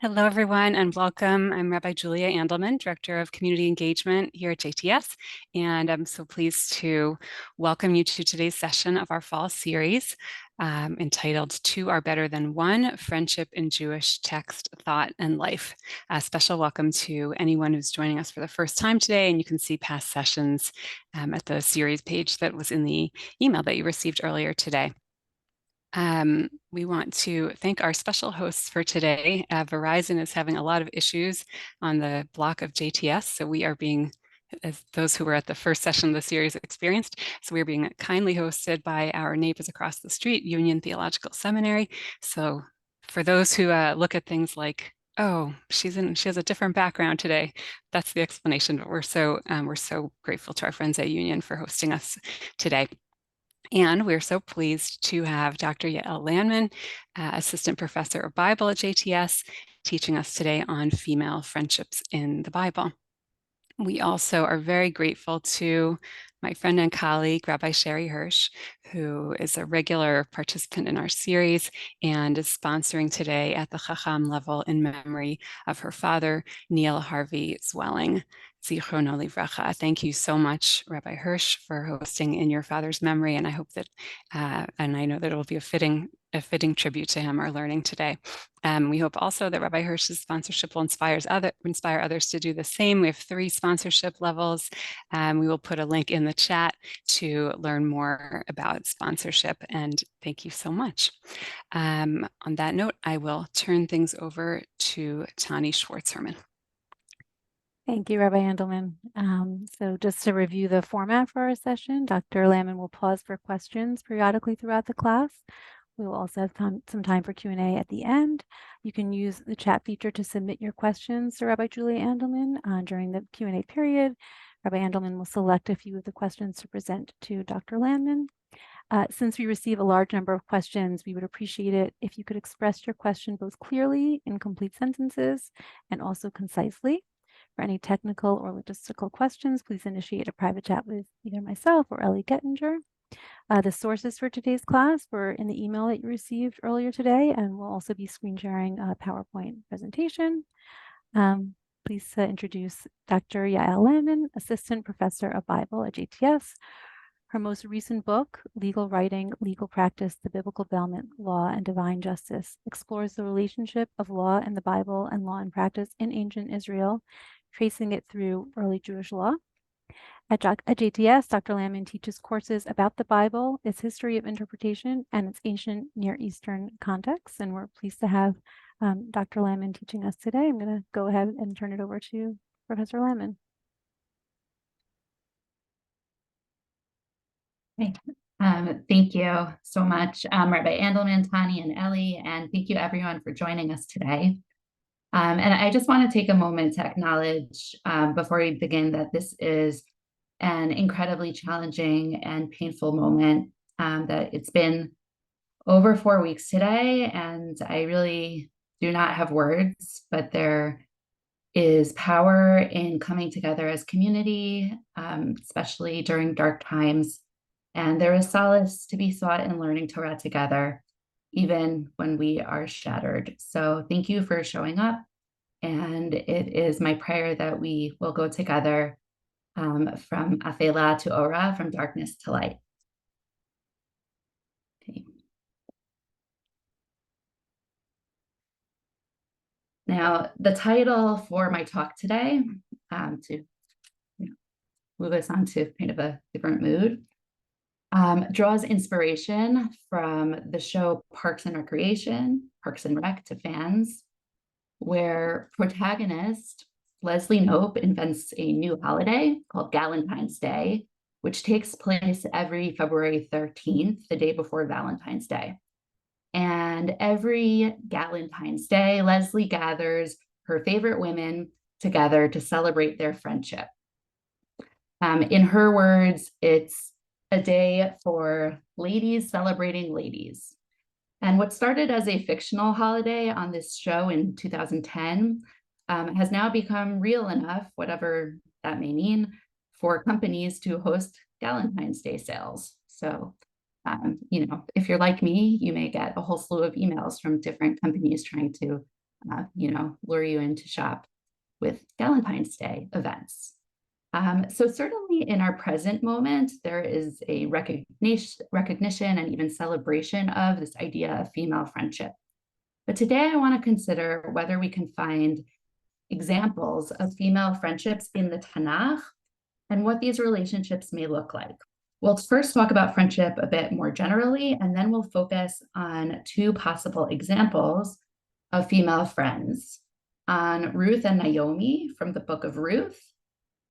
Hello, everyone, and welcome. I'm Rabbi Julia Andelman, Director of Community Engagement here at JTS, and I'm so pleased to welcome you to today's session of our fall series entitled Two Are Better Than One, Friendship in Jewish Text, Thought, and Life. A special welcome to anyone who's joining us for the first time today, and you can see past sessions at the series page that was in the email that you received earlier today. We want to thank our special hosts for today. Verizon is having a lot of issues on the block of JTS, so we are being, as those who were at the first session of the series experienced, so we're being kindly hosted by our neighbors across the street, Union Theological Seminary. So for those who look at things like, oh, she has a different background today, that's the explanation. But we're so grateful to our friends at Union for hosting us today. And we're so pleased to have Dr. Yael Landman, Assistant Professor of Bible at JTS, teaching us today on female friendships in the Bible. We also are very grateful to my friend and colleague, Rabbi Sherry Hirsch, who is a regular participant in our series and is sponsoring today at the Chacham level in memory of her father, Neil Harvey Zwelling. Zichrono livracha. Thank you so much, Rabbi Hirsch, for hosting in your father's memory, and I hope that, and I know that it will be a fitting tribute to him, our learning today. We hope also that Rabbi Hirsch's sponsorship will inspire others to do the same. We have 3 sponsorship levels. We will put a link in the chat to learn more about sponsorship, and thank you so much. On that note, I will turn things over to Tani Schwartz-Herman. Thank you, Rabbi Andelman. So just to review the format for our session, Dr. Landman will pause for questions periodically throughout the class. We will also have some time for Q&A at the end. You can use the chat feature to submit your questions to Rabbi Julia Andelman during the Q&A period. Rabbi Andelman will select a few of the questions to present to Dr. Landman. Since we receive a large number of questions, we would appreciate it if you could express your question both clearly in complete sentences and also concisely. For any technical or logistical questions, please initiate a private chat with either myself or Ellie Gettinger. The sources for today's class were in the email that you received earlier today, and we'll also be screen sharing a PowerPoint presentation. Please introduce Dr. Yael Landman, Assistant Professor of Bible at JTS. Her most recent book, Legal Writing, Legal Practice, the Biblical Bailment, Law, and Divine Justice, explores the relationship of law and the Bible and law and practice in ancient Israel, tracing it through early Jewish law. At JTS, Dr. Landman teaches courses about the Bible, its history of interpretation, and its ancient Near Eastern context. And we're pleased to have Dr. Landman teaching us today. I'm going to go ahead and turn it over to Professor Landman. Okay. Thank you so much, Rabbi Andelman, Tani, and Ellie, and thank you everyone for joining us today. And I just want to take a moment to acknowledge before we begin that this is an incredibly challenging and painful moment, that it's been over 4 weeks today, and I really do not have words, but there is power in coming together as community, especially during dark times. And there is solace to be sought in learning Torah together, even when we are shattered. So thank you for showing up. And it is my prayer that we will go together from Afela to Ora, from darkness to light. Okay. Now, the title for my talk today, to move us on to kind of a different mood, draws inspiration from the show Parks and Recreation, Parks and Rec to fans, where protagonist Leslie Knope invents a new holiday called Galentine's Day, which takes place every February 13th, the day before Valentine's Day. And every Galentine's Day, Leslie gathers her favorite women together to celebrate their friendship. In her words, it's a day for ladies celebrating ladies. And what started as a fictional holiday on this show in 2010 has now become real enough, whatever that may mean, for companies to host Galentine's Day sales. So, if you're like me, you may get a whole slew of emails from different companies trying to lure you in to shop with Galentine's Day events. So certainly in our present moment, there is a recognition and even celebration of this idea of female friendship. But today I want to consider whether we can find examples of female friendships in the Tanakh and what these relationships may look like. We'll first talk about friendship a bit more generally, and then we'll focus on two possible examples of female friends, on Ruth and Naomi from the book of Ruth,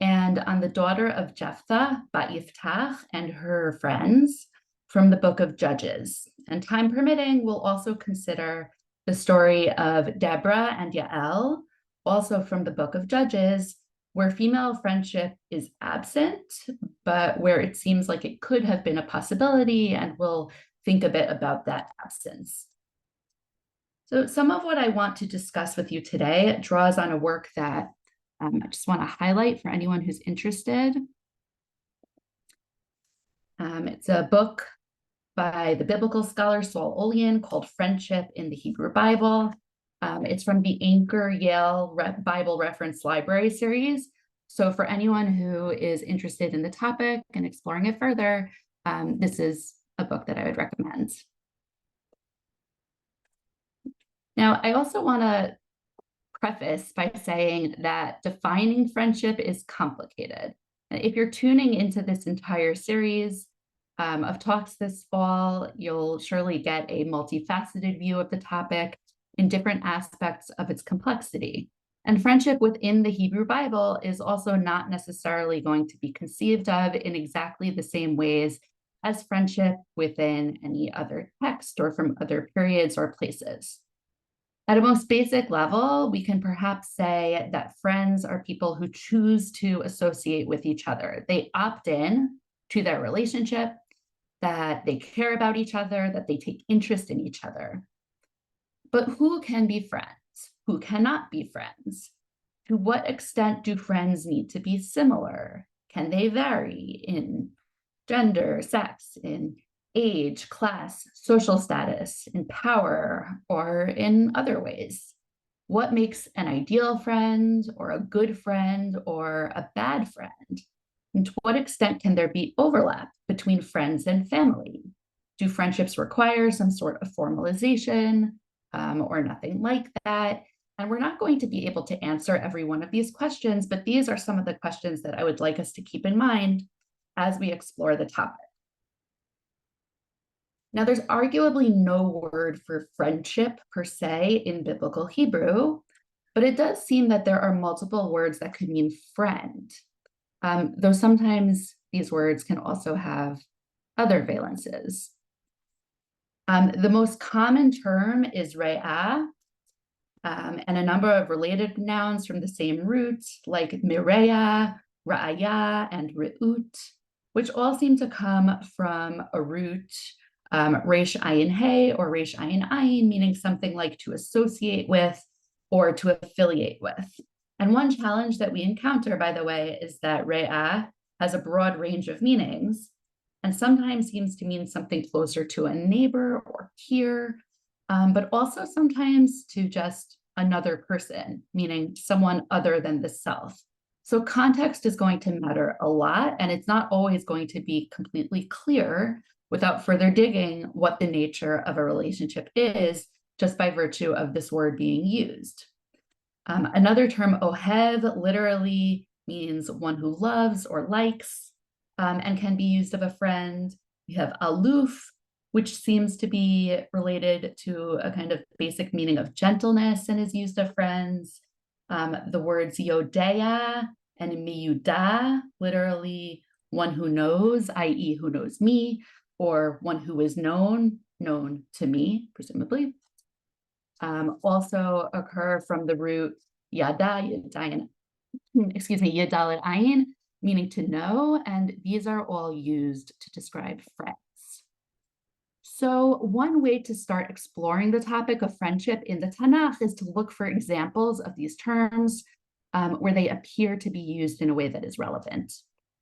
and on the daughter of Jephthah, Jephthah, and her friends from the book of Judges. And time permitting, we'll also consider the story of Deborah and Yael, also from the book of Judges, where female friendship is absent, but where it seems like it could have been a possibility, and we'll think a bit about that absence. So some of what I want to discuss with you today draws on a work that I just want to highlight for anyone who's interested. It's a book by the biblical scholar Saul Olian called Friendship in the Hebrew Bible. It's from the Anchor Yale Bible Reference Library series. So for anyone who is interested in the topic and exploring it further, this is a book that I would recommend. Now, I also want to preface by saying that defining friendship is complicated. If you're tuning into this entire series of talks this fall, you'll surely get a multifaceted view of the topic in different aspects of its complexity. And friendship within the Hebrew Bible is also not necessarily going to be conceived of in exactly the same ways as friendship within any other text or from other periods or places. At a most basic level, we can perhaps say that friends are people who choose to associate with each other. They opt in to their relationship, that they care about each other, that they take interest in each other. But who can be friends? Who cannot be friends? To what extent do friends need to be similar? Can they vary in gender, sex, in age, class, social status, in power, or in other ways? What makes an ideal friend or a good friend or a bad friend? And to what extent can there be overlap between friends and family? Do friendships require some sort of formalization or nothing like that? And we're not going to be able to answer every one of these questions, but these are some of the questions that I would like us to keep in mind as we explore the topic. Now, there's arguably no word for friendship per se in biblical Hebrew, but it does seem that there are multiple words that could mean friend, though sometimes these words can also have other valences. The most common term is re'ah, and a number of related nouns from the same root, like mireya, ra'aya, and re'ut, which all seem to come from a root resh ayin hey or resh ayin ayin, meaning something like to associate with or to affiliate with. And one challenge that we encounter, by the way, is that re'ah has a broad range of meanings and sometimes seems to mean something closer to a neighbor or peer, but also sometimes to just another person, meaning someone other than the self. So context is going to matter a lot, and it's not always going to be completely clear without further digging what the nature of a relationship is, just by virtue of this word being used. Another term, ohev, literally means one who loves or likes, and can be used of a friend. We have aluf, which seems to be related to a kind of basic meaning of gentleness and is used of friends. The words yodea and miyuda, literally one who knows, i.e. who knows me, or one who is known to me, presumably. Also occur from the root yada, yadayin, yadalit ayin, meaning to know, and these are all used to describe friends. So one way to start exploring the topic of friendship in the Tanakh is to look for examples of these terms where they appear to be used in a way that is relevant.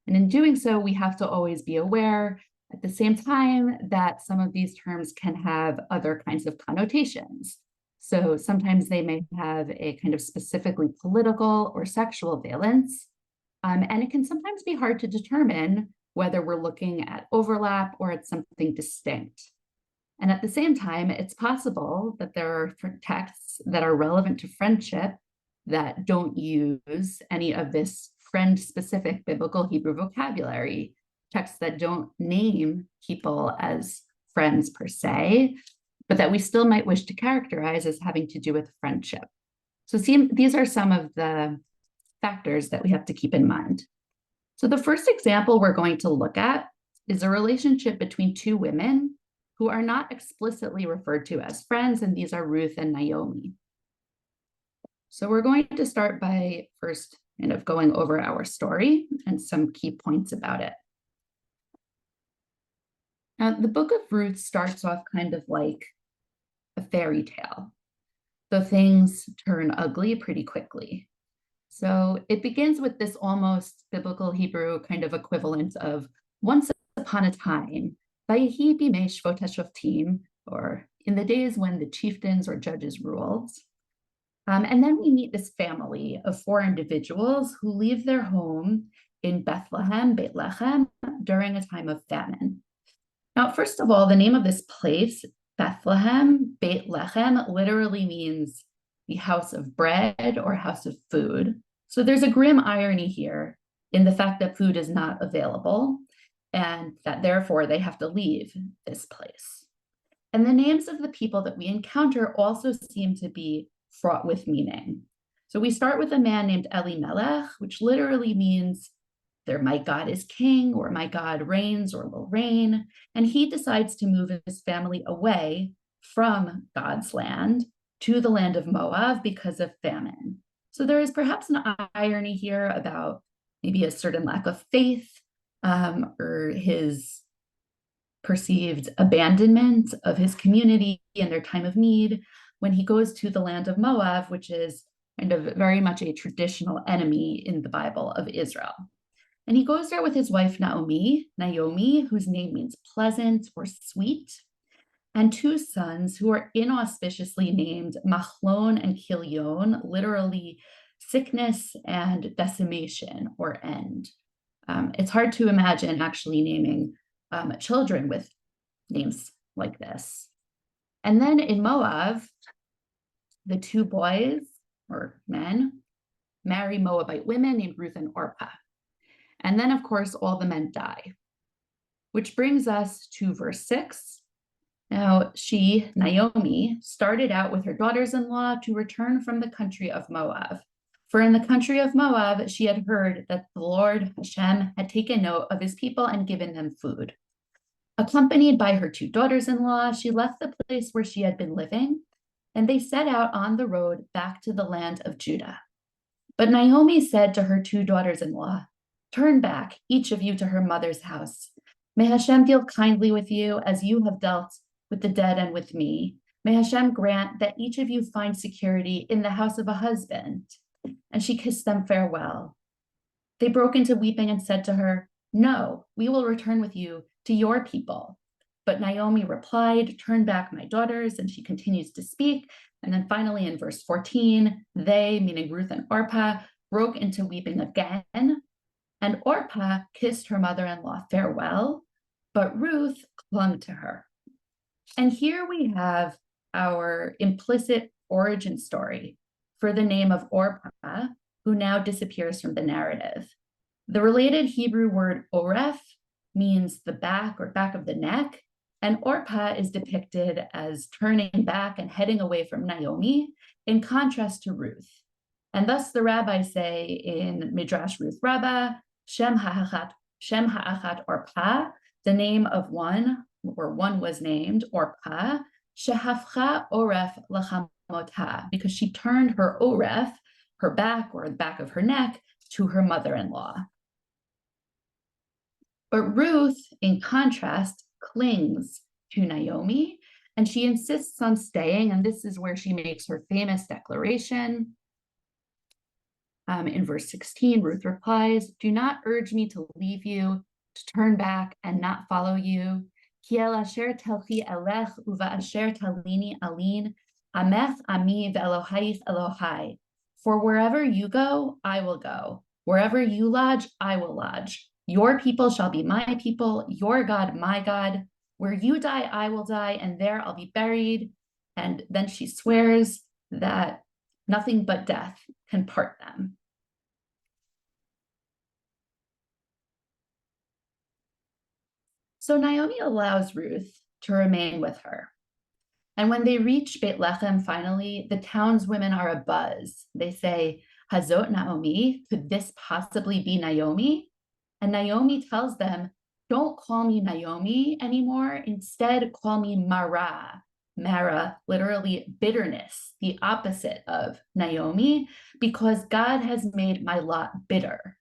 And in doing so, we have to always be aware at the same time that some of these terms can have other kinds of connotations. So sometimes they may have a kind of specifically political or sexual valence. And it can sometimes be hard to determine whether we're looking at overlap or at something distinct. And at the same time, it's possible that there are texts that are relevant to friendship that don't use any of this friend-specific biblical Hebrew vocabulary, texts that don't name people as friends per se, but that we still might wish to characterize as having to do with friendship. So these are some of the factors that we have to keep in mind. So the first example we're going to look at is a relationship between two women who are not explicitly referred to as friends, and these are Ruth and Naomi. So we're going to start by first kind of going over our story and some key points about it. Now, the book of Ruth starts off kind of like a fairy tale, though things turn ugly pretty quickly. So it begins with this almost biblical Hebrew kind of equivalent of once upon a time, Vayehi bimei shvot hashoftim, or in the days when the chieftains or judges ruled. And then we meet this family of 4 individuals who leave their home in Bethlehem, Beit Lechem, during a time of famine. Now, first of all, the name of this place, Bethlehem, Beit Lechem, literally means the house of bread or house of food. So there's a grim irony here in the fact that food is not available and that therefore they have to leave this place. And the names of the people that we encounter also seem to be fraught with meaning. So we start with a man named Elimelech, which literally means my God is king, or my God reigns or will reign. And he decides to move his family away from God's land to the land of Moab because of famine. So there is perhaps an irony here about maybe a certain lack of faith or his perceived abandonment of his community in their time of need when he goes to the land of Moab, which is kind of very much a traditional enemy in the Bible of Israel. And he goes there with his wife Naomi, whose name means pleasant or sweet, and 2 sons who are inauspiciously named Machlon and Kilion, literally sickness and decimation or end. It's hard to imagine actually naming children with names like this. And then in Moab, the 2 boys or men marry Moabite women named Ruth and Orpah. And then, of course, all the men die, which brings us to verse 6. Now, she, Naomi, started out with her daughters-in-law to return from the country of Moab. For in the country of Moab, she had heard that the Lord Hashem had taken note of his people and given them food. Accompanied by her 2 daughters-in-law, she left the place where she had been living, and they set out on the road back to the land of Judah. But Naomi said to her 2 daughters-in-law, "Turn back, each of you, to her mother's house. May Hashem deal kindly with you as you have dealt with the dead and with me. May Hashem grant that each of you find security in the house of a husband." And she kissed them farewell. They broke into weeping and said to her, "No, we will return with you to your people." But Naomi replied, "Turn back, my daughters." And she continues to speak. And then finally in verse 14, they, meaning Ruth and Orpah, broke into weeping again. And Orpah kissed her mother-in-law farewell, but Ruth clung to her. And here we have our implicit origin story for the name of Orpah, who now disappears from the narrative. The related Hebrew word oref means the back or back of the neck, and Orpah is depicted as turning back and heading away from Naomi, in contrast to Ruth. And thus the rabbis say in Midrash Ruth Rabbah, Shem ha'achat Orpah, the name of one, or one was named Orpah, shehafcha oref lachamotah, because she turned her oref, her back or the back of her neck, to her mother-in-law. But Ruth, in contrast, clings to Naomi, and she insists on staying, and this is where she makes her famous declaration. In verse 16, Ruth replies, "Do not urge me to leave you, to turn back and not follow you. Ki el asher telchi elech uva asher talini alin, Amech ami ve'Elohais Elohai. For wherever you go, I will go. Wherever you lodge, I will lodge. Your people shall be my people, your God, my God. Where you die, I will die, and there I'll be buried. And then she swears that nothing but death can part them. So Naomi allows Ruth to remain with her. And when they reach Beit Lechem, finally, the townswomen are abuzz. They say, Hazot Naomi, could this possibly be Naomi? And Naomi tells them, don't call me Naomi anymore. Instead, call me Mara. Mara, literally bitterness, the opposite of Naomi, because God has made my lot bitter.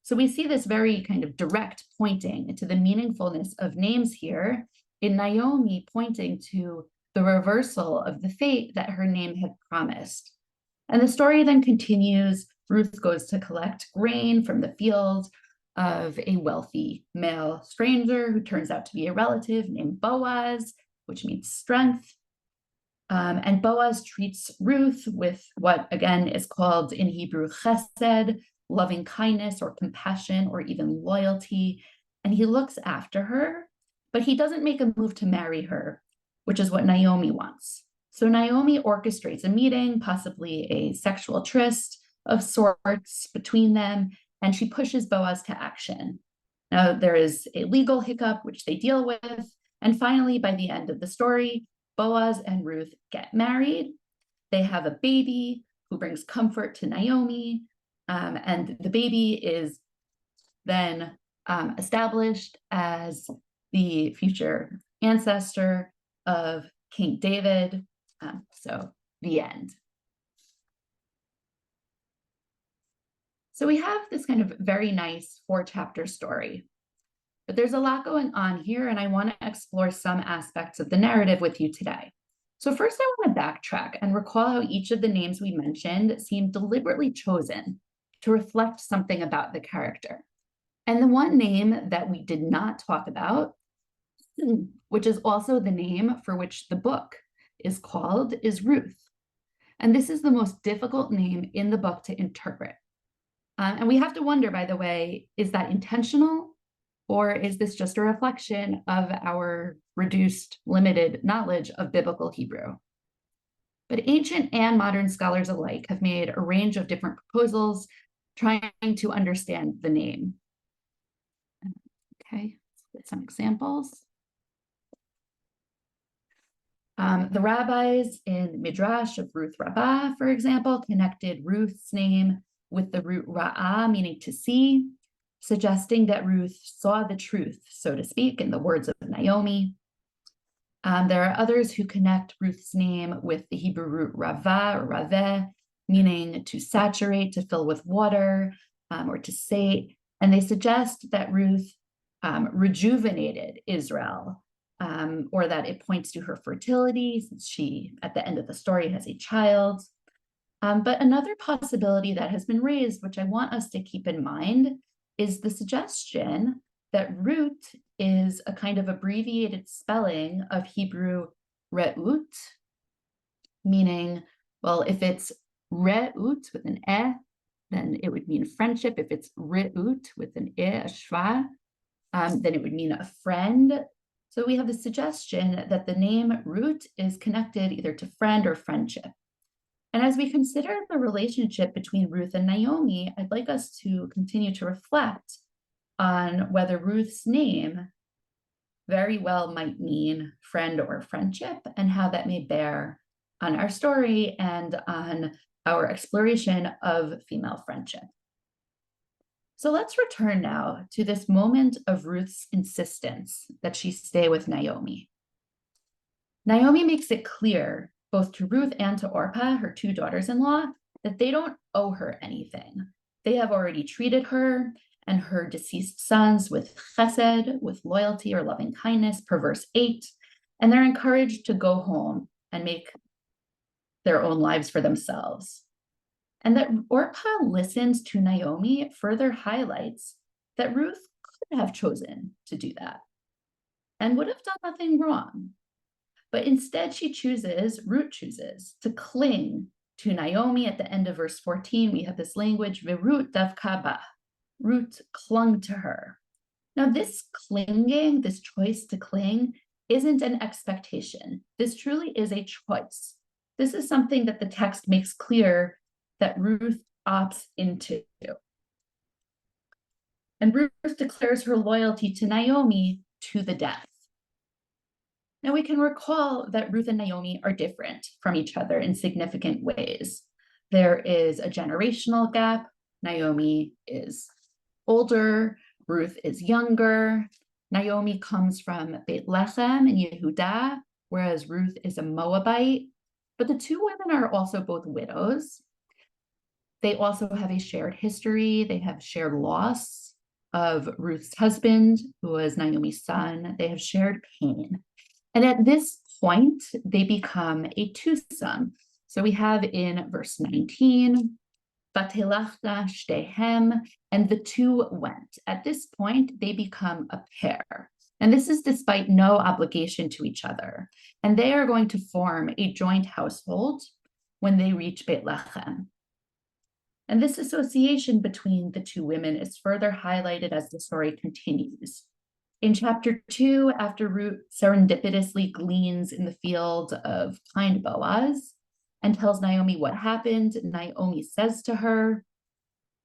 So we see this very kind of direct pointing to the meaningfulness of names here, in Naomi pointing to the reversal of the fate that her name had promised. And the story then continues. Ruth goes to collect grain from the field of a wealthy male stranger who turns out to be a relative named Boaz, which means strength. And Boaz treats Ruth with what, again, is called in Hebrew chesed, loving kindness or compassion or even loyalty. And he looks after her, but he doesn't make a move to marry her, which is what Naomi wants. So Naomi orchestrates a meeting, possibly a sexual tryst of sorts between them, and she pushes Boaz to action. Now, there is a legal hiccup, which they deal with. And finally, by the end of the story, Boaz and Ruth get married. They have a baby who brings comfort to Naomi. And the baby is then established as the future ancestor of King David. So the end. So we have this kind of very nice 4-chapter story, but there's a lot going on here, and I want to explore some aspects of the narrative with you today. So first, I want to backtrack and recall how each of the names we mentioned seemed deliberately chosen to reflect something about the character. And the one name that we did not talk about, which is also the name for which the book is called, is Ruth. And this is the most difficult name in the book to interpret. And we have to wonder, by the way, is that intentional? Or is this just a reflection of our reduced, limited knowledge of biblical Hebrew? But ancient and modern scholars alike have made a range of different proposals trying to understand the name. Okay, let's get some examples. The rabbis in Midrash of Ruth Rabbah, for example, connected Ruth's name with the root ra'ah, meaning to see, suggesting that Ruth saw the truth, so to speak, in the words of Naomi. There are others who connect Ruth's name with the Hebrew root ravah or raveh, meaning to saturate, to fill with water, or to sate. And they suggest that Ruth rejuvenated Israel, or that it points to her fertility, since she, at the end of the story, has a child. But another possibility that has been raised, which I want us to keep in mind, is the suggestion that Ruth is a kind of abbreviated spelling of Hebrew re'ut, meaning, well, if it's re'ut with an e, then it would mean friendship. If it's re'ut with an e, a shva, then it would mean a friend. So we have the suggestion that the name Ruth is connected either to friend or friendship. And as we consider the relationship between Ruth and Naomi, I'd like us to continue to reflect on whether Ruth's name very well might mean friend or friendship, and how that may bear on our story and on our exploration of female friendship. So let's return now to this moment of Ruth's insistence that she stay with Naomi. Naomi makes it clear, both to Ruth and to Orpah, her 2 daughters-in-law, that they don't owe her anything. They have already treated her and her deceased sons with chesed, with loyalty or loving kindness, per verse 8, and they're encouraged to go home and make their own lives for themselves. And that Orpah listens to Naomi further highlights that Ruth could have chosen to do that and would have done nothing wrong. But instead, Ruth chooses to cling to Naomi. At the end of verse 14, we have this language, Virut davkaba. Ruth clung to her. Now, this clinging, this choice to cling, isn't an expectation. This truly is a choice. This is something that the text makes clear that Ruth opts into. And Ruth declares her loyalty to Naomi to the death. Now, we can recall that Ruth and Naomi are different from each other in significant ways. There is a generational gap. Naomi is older, Ruth is younger. Naomi comes from Beit Lechem in Yehudah, whereas Ruth is a Moabite. But the two women are also both widows. They also have a shared history. They have shared loss of Ruth's husband, who was Naomi's son. They have shared pain. And at this point, they become a twosome. So we have in verse 19, Vatelachna shtehem, and the two went. At this point, they become a pair. And this is despite no obligation to each other. And they are going to form a joint household when they reach Beit Lechem. And this association between the two women is further highlighted as the story continues. In chapter 2, after Ruth serendipitously gleans in the field of kind Boaz and tells Naomi what happened, Naomi says to her,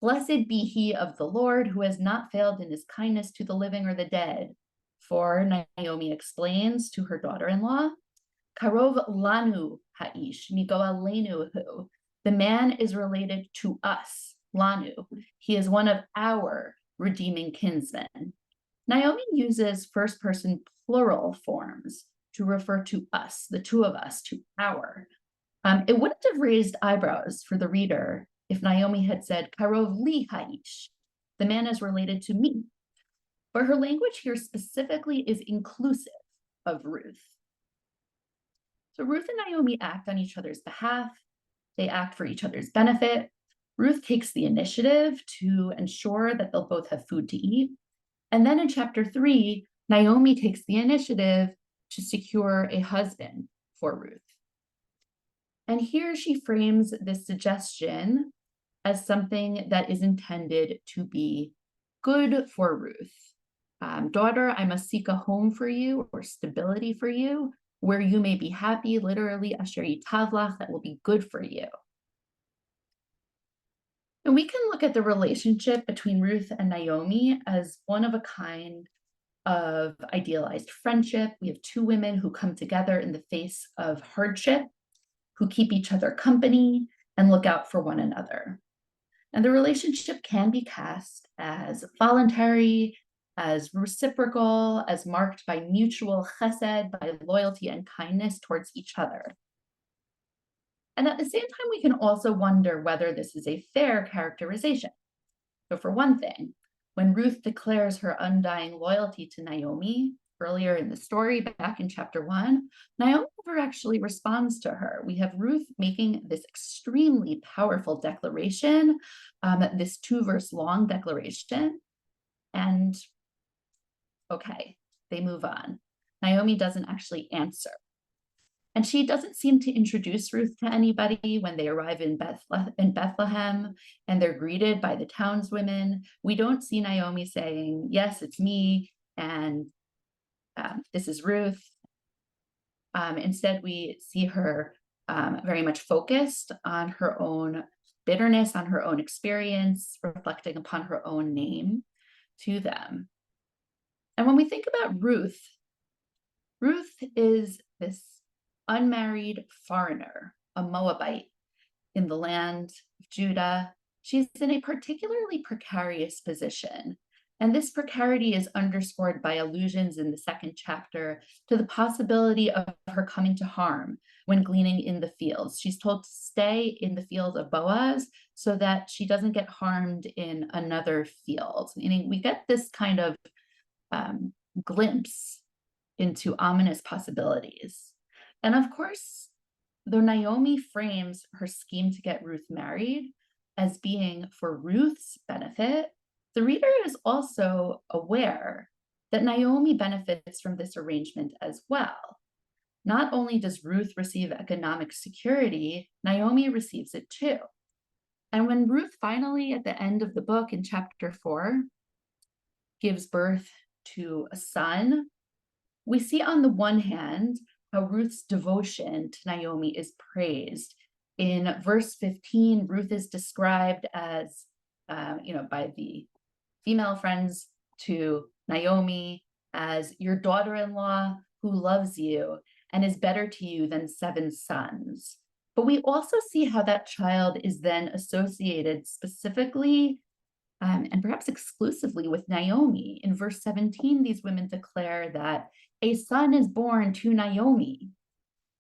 "Blessed be he of the Lord who has not failed in his kindness to the living or the dead." For Naomi explains to her daughter-in-law, "Karov lanu ha'ish migoalenu hu." The man is related to us, lanu. He is one of our redeeming kinsmen. Naomi uses first-person plural forms to refer to us, the two of us, to our. It wouldn't have raised eyebrows for the reader if Naomi had said, "Karov li ha'ish." The man is related to me. But her language here specifically is inclusive of Ruth. So Ruth and Naomi act on each other's behalf. They act for each other's benefit. Ruth takes the initiative to ensure that they'll both have food to eat. And then in chapter 3, Naomi takes the initiative to secure a husband for Ruth. And here she frames this suggestion as something that is intended to be good for Ruth. Daughter, I must seek a home for you or stability for you, where you may be happy, literally, asher yitavlach, that will be good for you. And we can look at the relationship between Ruth and Naomi as one of a kind of idealized friendship. We have two women who come together in the face of hardship, who keep each other company and look out for one another. And the relationship can be cast as voluntary, as reciprocal, as marked by mutual chesed, by loyalty and kindness towards each other. And at the same time, we can also wonder whether this is a fair characterization. So for one thing, when Ruth declares her undying loyalty to Naomi earlier in the story, back in chapter 1, Naomi never actually responds to her. We have Ruth making this extremely powerful declaration, this 2-verse long declaration, and okay, they move on. Naomi doesn't actually answer. And she doesn't seem to introduce Ruth to anybody when they arrive in Bethlehem and they're greeted by the townswomen. We don't see Naomi saying, "Yes, it's me, and this is Ruth." Instead, we see her very much focused on her own bitterness, on her own experience, reflecting upon her own name to them. And when we think about Ruth, Ruth is this unmarried foreigner, a Moabite in the land of Judah. She's in a particularly precarious position. And this precarity is underscored by allusions in the 2nd chapter to the possibility of her coming to harm when gleaning in the fields. She's told to stay in the field of Boaz so that she doesn't get harmed in another field. Meaning we get this kind of glimpse into ominous possibilities. And of course, though Naomi frames her scheme to get Ruth married as being for Ruth's benefit, the reader is also aware that Naomi benefits from this arrangement as well. not only does Ruth receive economic security, Naomi receives it too. And when Ruth finally, at the end of the book in chapter 4, gives birth to a son, we see on the one hand how Ruth's devotion to Naomi is praised. In verse 15, Ruth is described as, by the female friends to Naomi as your daughter-in-law who loves you and is better to you than 7 sons. But we also see how that child is then associated specifically and perhaps exclusively with Naomi. In verse 17, these women declare that a son is born to Naomi.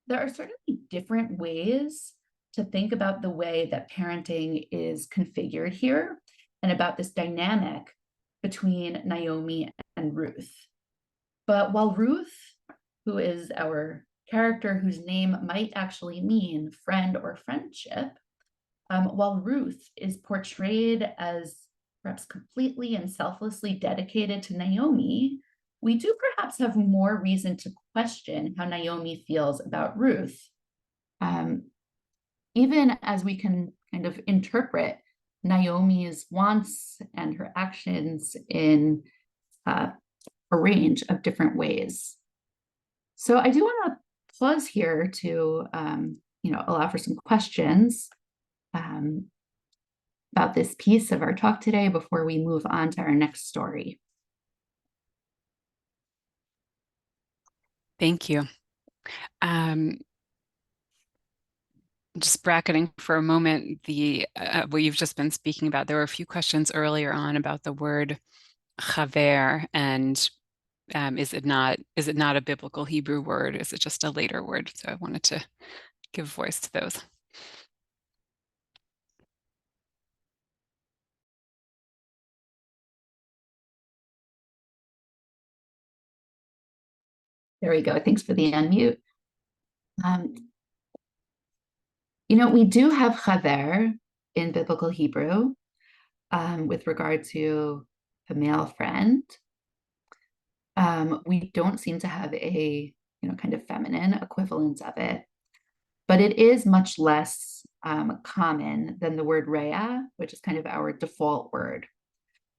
There are certainly different ways to think about the way that parenting is configured here and about this dynamic between Naomi and Ruth. But while Ruth, who is our character whose name might actually mean friend or friendship, while Ruth is portrayed as perhaps completely and selflessly dedicated to Naomi, we do perhaps have more reason to question how Naomi feels about Ruth. Even as we can kind of interpret Naomi's wants and her actions in a range of different ways. So I do want to pause here to allow for some questions about this piece of our talk today before we move on to our next story. Thank you. Just bracketing for a moment the what you've just been speaking about. There were a few questions earlier on about the word chaver, and is it not a biblical Hebrew word? Is it just a later word? So I wanted to give voice to those. There we go. Thanks for the unmute. We do have chaver in biblical Hebrew with regard to a male friend. We don't seem to have a kind of feminine equivalent of it, but it is much less common than the word rea, which is kind of our default word,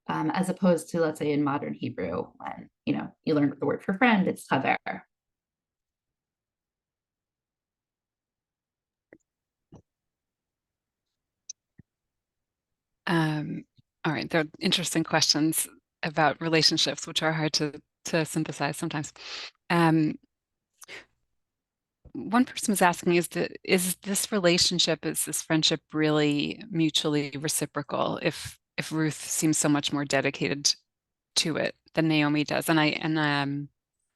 as opposed to, let's say, in modern Hebrew, when you learn the word for friend, it's chaver. All right, there are interesting questions about relationships, which are hard to synthesize sometimes. One person was asking, is this relationship, is this friendship really mutually reciprocal if Ruth seems so much more dedicated to it than Naomi does? And I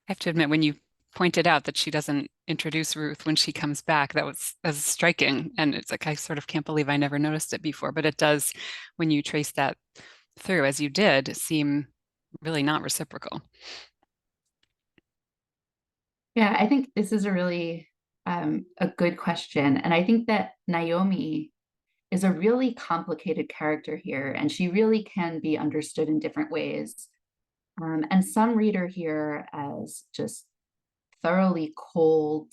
have to admit, when you pointed out that she doesn't introduce Ruth when she comes back, that was striking. And it's like, I sort of can't believe I never noticed it before, but it does, when you trace that through, as you did, seem really not reciprocal. Yeah, I think this is a really a good question. And I think that Naomi is a really complicated character here, and she really can be understood in different ways. And some read her here as just thoroughly cold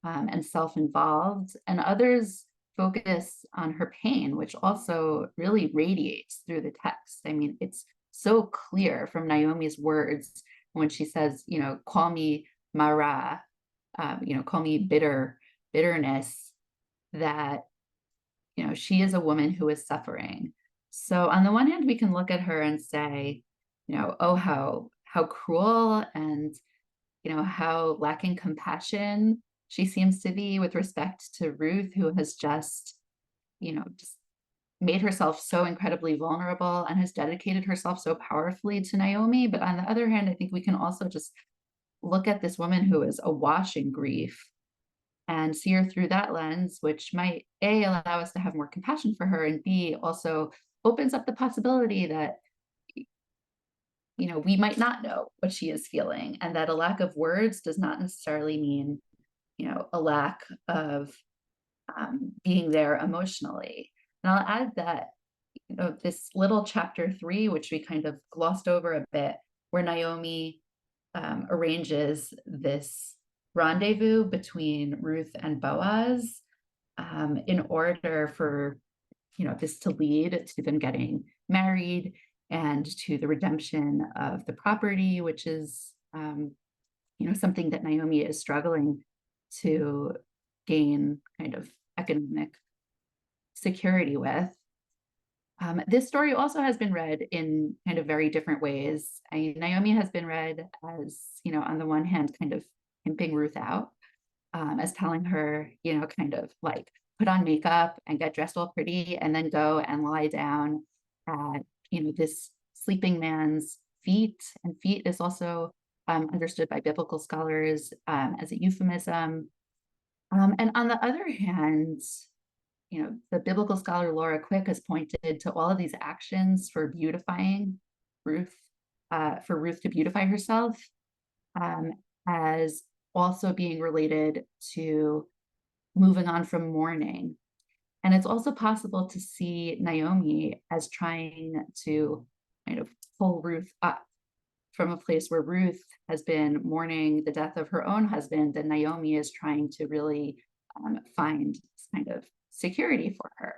and self-involved, and others focus on her pain, which also really radiates through the text. I mean, it's so clear from Naomi's words when she says, call me Mara, call me bitterness, that, she is a woman who is suffering. So on the one hand, we can look at her and say, oh, how cruel and, how lacking compassion she seems to be with respect to Ruth, who has just made herself so incredibly vulnerable and has dedicated herself so powerfully to Naomi. But on the other hand, I think we can also just look at this woman who is awash in grief and see her through that lens, which might A, allow us to have more compassion for her, and B, also opens up the possibility that we might not know what she is feeling, and that a lack of words does not necessarily mean a lack of being there emotionally. And I'll add that this little chapter 3, which we kind of glossed over a bit, where Naomi arranges this rendezvous between Ruth and Boaz in order for this to lead to them getting married and to the redemption of the property, which is something that Naomi is struggling to gain kind of economic security with. This story also has been read in kind of very different ways. Naomi has been read as, on the one hand, kind of pimping Ruth out, as telling her, kind of like put on makeup and get dressed all pretty and then go and lie down at, this sleeping man's feet. And feet is also understood by biblical scholars as a euphemism. And on the other hand, the biblical scholar Laura Quick has pointed to all of these actions for beautifying Ruth, for Ruth to beautify herself, as also being related to moving on from mourning. And it's also possible to see Naomi as trying to kind of pull Ruth up from a place where Ruth has been mourning the death of her own husband, and Naomi is trying to really find this kind of security for her.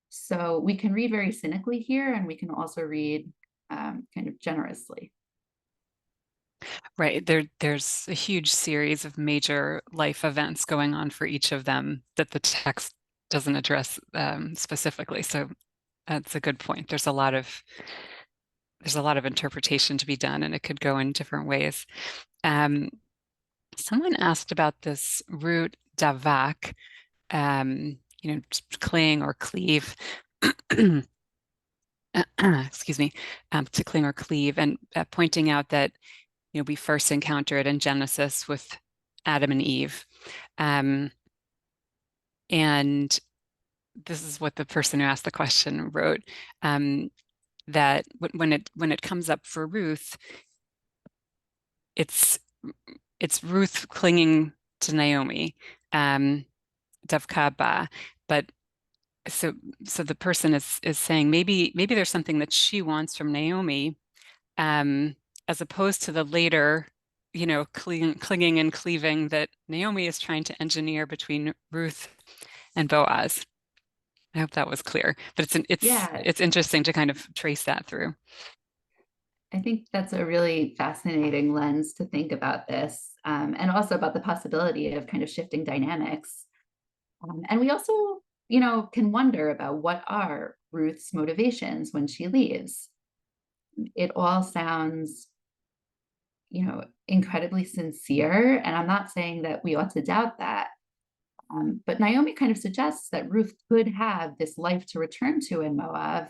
So we can read very cynically here, and we can also read kind of generously. Right. There's a huge series of major life events going on for each of them that the text doesn't address specifically. So that's a good point. There's a lot of interpretation to be done, and it could go in different ways. Someone asked about this root davak, cling or cleave. Excuse me, to cling or cleave, and pointing out that we first encounter it in Genesis with Adam and Eve, and this is what the person who asked the question wrote, that when it comes up for Ruth, it's Ruth clinging to Naomi, Davka, but so the person is saying maybe there's something that she wants from Naomi, as opposed to the later, clinging and cleaving that Naomi is trying to engineer between Ruth and Boaz. I hope that was clear, but it's interesting to kind of trace that through. I think that's a really fascinating lens to think about this, and also about the possibility of kind of shifting dynamics. And we also, can wonder about what are Ruth's motivations when she leaves. It all sounds, incredibly sincere, and I'm not saying that we ought to doubt that. But Naomi kind of suggests that Ruth could have this life to return to in Moab.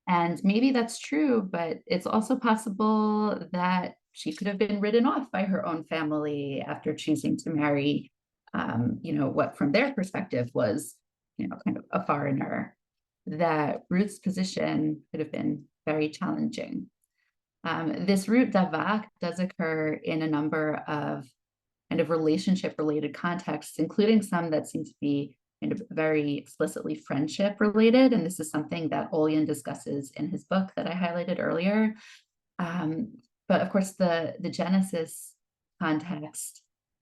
And maybe that's true, but it's also possible that she could have been written off by her own family after choosing to marry, what from their perspective was, kind of a foreigner, that Ruth's position could have been very challenging. This root davak does occur in a number of kind of relationship-related contexts, including some that seem to be kind of very explicitly friendship-related. And this is something that Olyan discusses in his book that I highlighted earlier. But of course, the Genesis context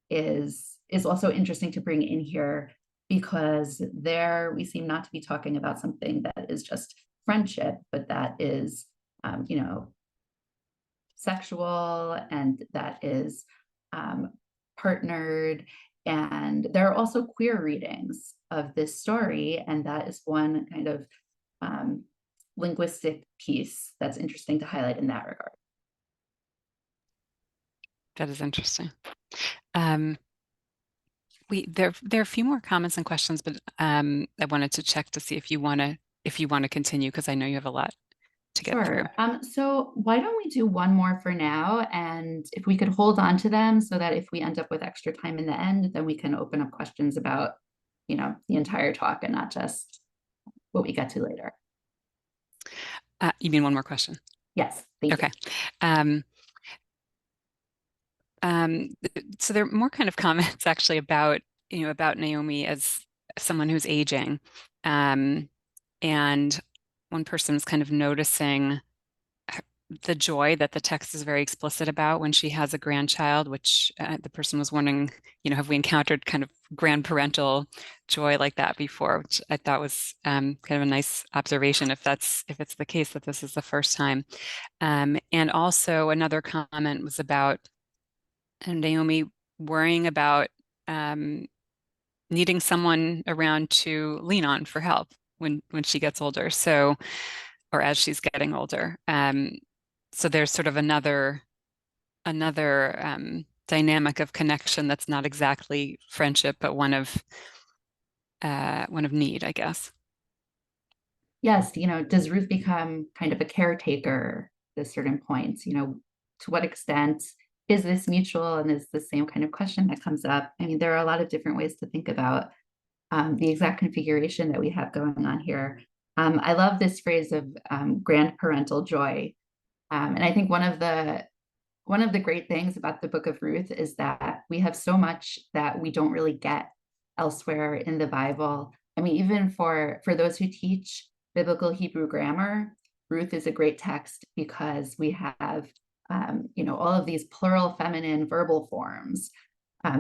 is also interesting to bring in here, because there we seem not to be talking about something that is just friendship, but that is, sexual, and that is partnered. And there are also queer readings of this story, and that is one kind of linguistic piece that's interesting to highlight in that regard. That is interesting. There are a few more comments and questions, but I wanted to check to see if you want to continue, because I know you have a lot to get through. So why don't we do one more for now, and if we could hold on to them so that if we end up with extra time in the end, then we can open up questions about, the entire talk and not just what we get to later. You mean one more question? Yes, thank you. Okay. So there are more kind of comments actually about Naomi as someone who's aging, and one person is kind of noticing the joy that the text is very explicit about when she has a grandchild, which the person was wondering, have we encountered kind of grandparental joy like that before, which I thought was kind of a nice observation if it's the case that this is the first time. And also another comment was about Naomi worrying about needing someone around to lean on for help when she gets older. So, or as she's getting older. So there's sort of another dynamic of connection that's not exactly friendship, but one of need, I guess. Yes, does Ruth become kind of a caretaker at certain points? To what extent is this mutual, and is the same kind of question that comes up? I mean, there are a lot of different ways to think about the exact configuration that we have going on here. I love this phrase of grandparental joy. And I think one of the great things about the book of Ruth is that we have so much that we don't really get elsewhere in the Bible. I mean, even for those who teach biblical Hebrew grammar, Ruth is a great text because we have, all of these plural feminine verbal forms.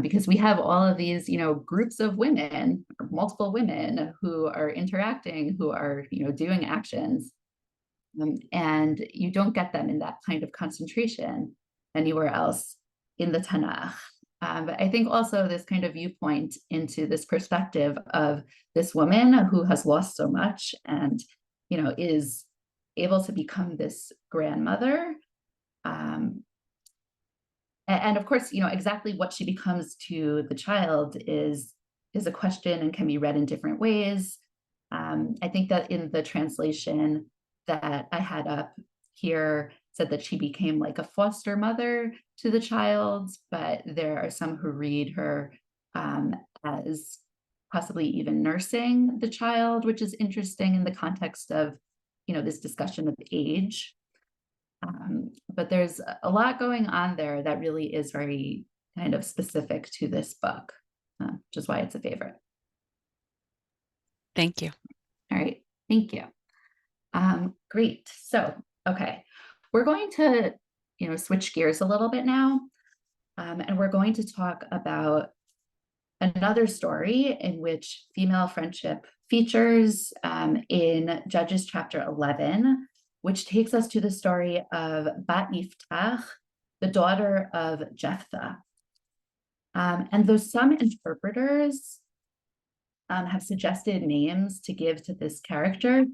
Because we have all of these, groups of women, or multiple women who are interacting, who are, doing actions. And you don't get them in that kind of concentration anywhere else in the Tanakh. But I think also this kind of viewpoint into this perspective of this woman who has lost so much and, is able to become this grandmother. And of course, exactly what she becomes to the child is a question and can be read in different ways. I think that in the translation that I had up here said that she became like a foster mother to the child, but there are some who read her as possibly even nursing the child, which is interesting in the context of, this discussion of age. But there's a lot going on there that really is very kind of specific to this book, which is why it's a favorite. Thank you. All right, thank you. Great. So, okay, we're going to, switch gears a little bit now, and we're going to talk about another story in which female friendship features in Judges chapter 11, which takes us to the story of Bat Yiftach, the daughter of Jephthah. And though some interpreters have suggested names to give to this character,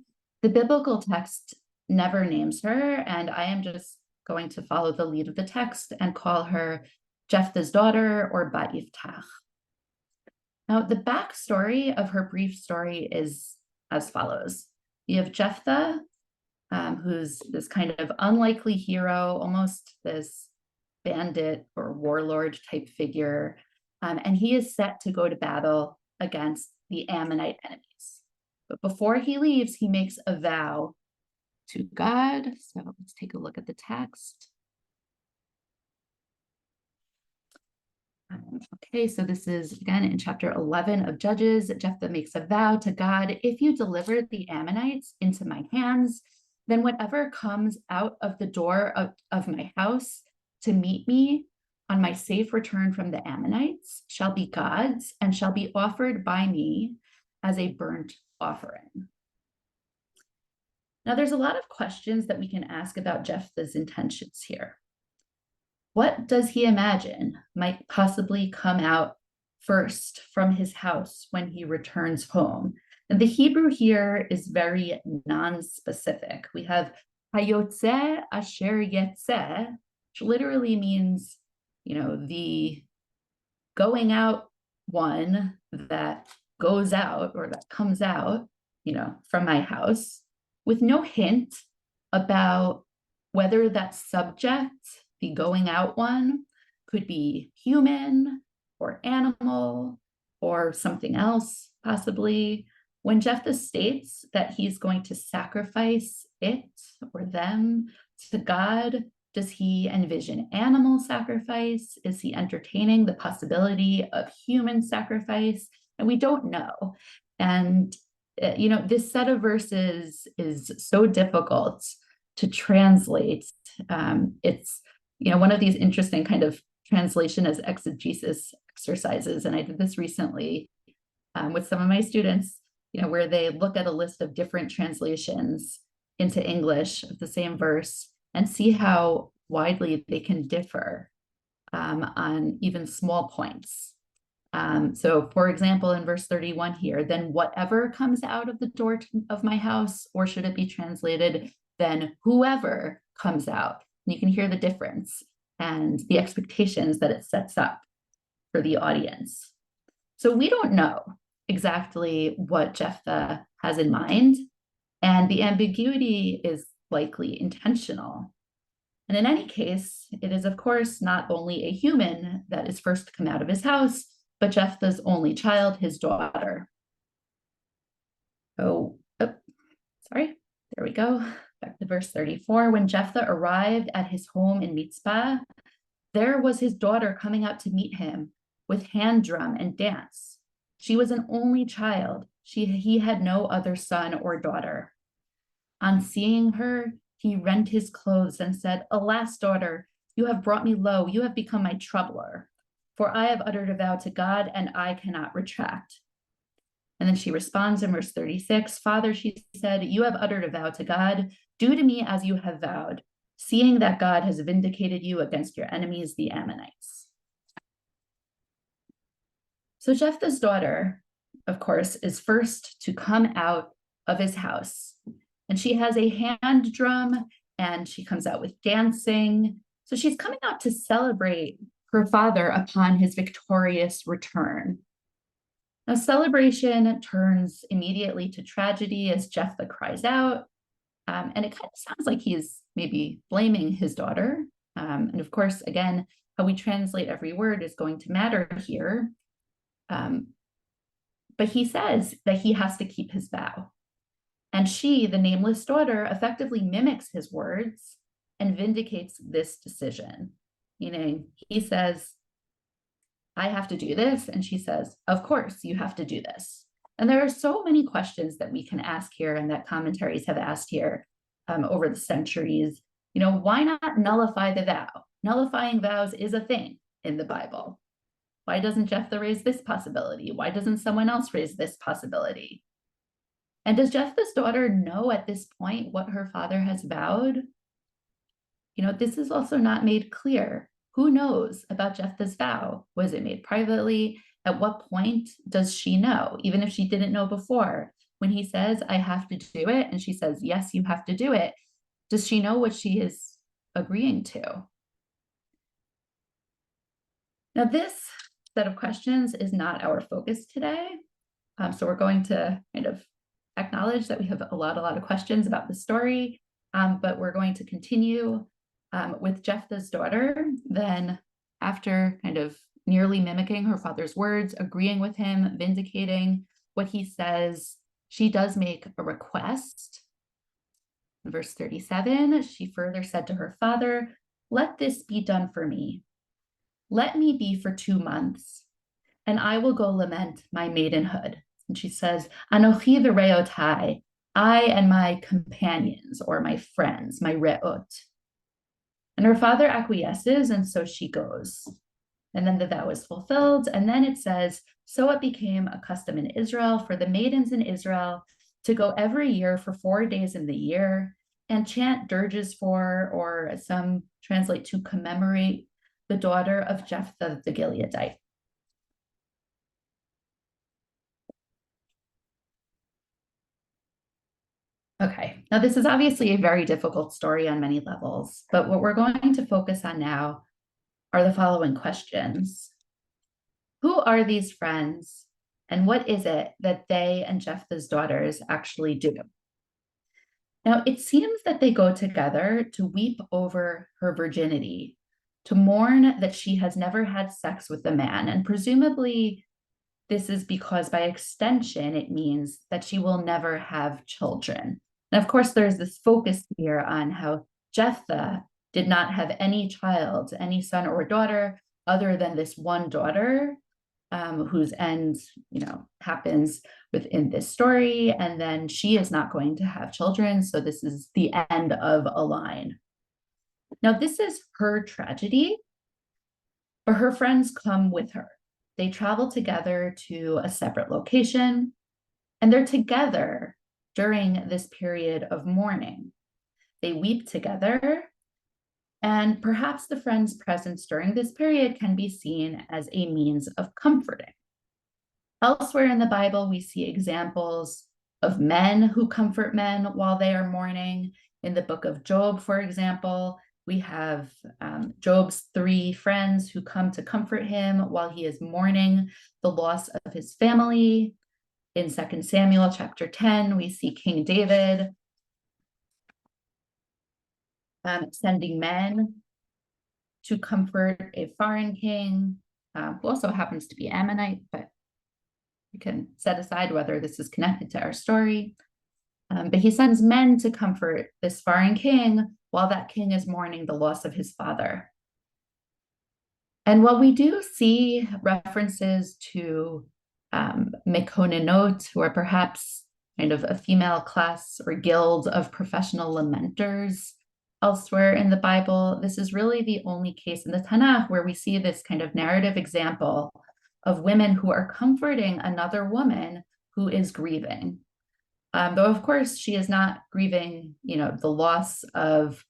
the biblical text never names her, and I am just going to follow the lead of the text and call her Jephthah's daughter or Bat Yiftach. Now, the backstory of her brief story is as follows. You have Jephthah, who's this kind of unlikely hero, almost this bandit or warlord type figure, and he is set to go to battle against the Ammonite enemies. But before he leaves, he makes a vow to God. So let's take a look at the text. Okay, so this is again in chapter 11 of Judges. Jephthah makes a vow to God: if you deliver the Ammonites into my hands, then whatever comes out of the door of my house to meet me on my safe return from the Ammonites shall be God's and shall be offered by me as a burnt offering. Now, there's a lot of questions that we can ask about Jephthah's intentions here. What does he imagine might possibly come out first from his house when he returns home? And the Hebrew here is very non-specific. We have hayotze asher yetze, which literally means, the going out one that goes out or that comes out, from my house, with no hint about whether that subject, the going out one, could be human or animal or something else, possibly. When Jephthah states that he's going to sacrifice it or them to God, does he envision animal sacrifice? Is he entertaining the possibility of human sacrifice? And we don't know. And, this set of verses is so difficult to translate. It's, one of these interesting kind of translation as exegesis exercises. And I did this recently with some of my students, where they look at a list of different translations into English of the same verse and see how widely they can differ on even small points. So for example, in verse 31 here, then whatever comes out of the door of my house, or should it be translated, then whoever comes out. And you can hear the difference and the expectations that it sets up for the audience. So we don't know exactly what Jephthah has in mind, and the ambiguity is likely intentional. And in any case, it is, of course, not only a human that is first to come out of his house, but Jephthah's only child, his daughter. Sorry, there we go. Back to verse 34. When Jephthah arrived at his home in Mizpah, there was his daughter coming out to meet him with hand drum and dance. She was an only child. He had no other son or daughter. On seeing her, he rent his clothes and said, "Alas, daughter, you have brought me low. You have become my troubler. For I have uttered a vow to God, and I cannot retract." And then she responds in verse 36, "Father," she said, "you have uttered a vow to God. Do to me as you have vowed, seeing that God has vindicated you against your enemies, the Ammonites." So Jephthah's daughter, of course, is first to come out of his house. And she has a hand drum, and she comes out with dancing. So she's coming out to celebrate her father upon his victorious return. Now, celebration turns immediately to tragedy as Jephthah cries out. And it kind of sounds like he's maybe blaming his daughter. And of course, again, how we translate every word is going to matter here. But he says that he has to keep his vow. And she, the nameless daughter, effectively mimics his words and vindicates this decision. Meaning, he says, "I have to do this." And she says, "Of course, you have to do this." And there are so many questions that we can ask here and that commentaries have asked here over the centuries. Why not nullify the vow? Nullifying vows is a thing in the Bible. Why doesn't Jephthah raise this possibility? Why doesn't someone else raise this possibility? And does Jephthah's daughter know at this point what her father has vowed? This is also not made clear. Who knows about Jephthah's vow? Was it made privately? At what point does she know, even if she didn't know before? When he says, "I have to do it," and she says, "Yes, you have to do it," does she know what she is agreeing to? Now, this set of questions is not our focus today. So we're going to kind of acknowledge that we have a lot of questions about the story, but we're going to continue with Jephthah's daughter. Then after kind of nearly mimicking her father's words, agreeing with him, vindicating what he says, she does make a request. In verse 37, she further said to her father, "Let this be done for me. Let me be for 2 months, and I will go lament my maidenhood." And she says, "Anochi v'reotai," I and my companions or my friends, my re'ot. And her father acquiesces, and so she goes. And then the vow is fulfilled. And then it says, "So it became a custom in Israel for the maidens in Israel to go every year for 4 days in the year and chant dirges for," or as some translate, to commemorate, "the daughter of Jephthah the Gileadite." Okay, now this is obviously a very difficult story on many levels, but what we're going to focus on now are the following questions. Who are these friends, and what is it that they and Jephthah's daughters actually do? Now, it seems that they go together to weep over her virginity, to mourn that she has never had sex with a man, and presumably this is because by extension, it means that she will never have children. And of course, there's this focus here on how Jephthah did not have any child, any son or daughter, other than this one daughter. whose end, happens within this story. And then she is not going to have children. So this is the end of a line. Now, this is her tragedy, but her friends come with her. They travel together to a separate location, and they're together during this period of mourning. They weep together, and perhaps the friends' presence during this period can be seen as a means of comforting. Elsewhere in the Bible, we see examples of men who comfort men while they are mourning. In the book of Job, for example, we have Job's 3 friends who come to comfort him while he is mourning the loss of his family. In 2 Samuel chapter 10, we see King David sending men to comfort a foreign king who also happens to be Ammonite, but we can set aside whether this is connected to our story. But he sends men to comfort this foreign king while that king is mourning the loss of his father. And while we do see references to Mekonenot, who are perhaps kind of a female class or guild of professional lamenters elsewhere in the Bible, this is really the only case in the Tanakh where we see this kind of narrative example of women who are comforting another woman who is grieving. Though, of course, she is not grieving, the loss of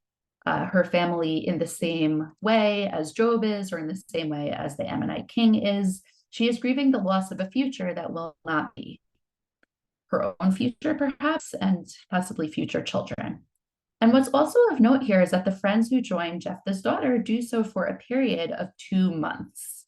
her family in the same way as Job is, or in the same way as the Ammonite king is. She is grieving the loss of a future that will not be her own future, perhaps, and possibly future children. And what's also of note here is that the friends who join Jephthah's daughter do so for a period of 2 months,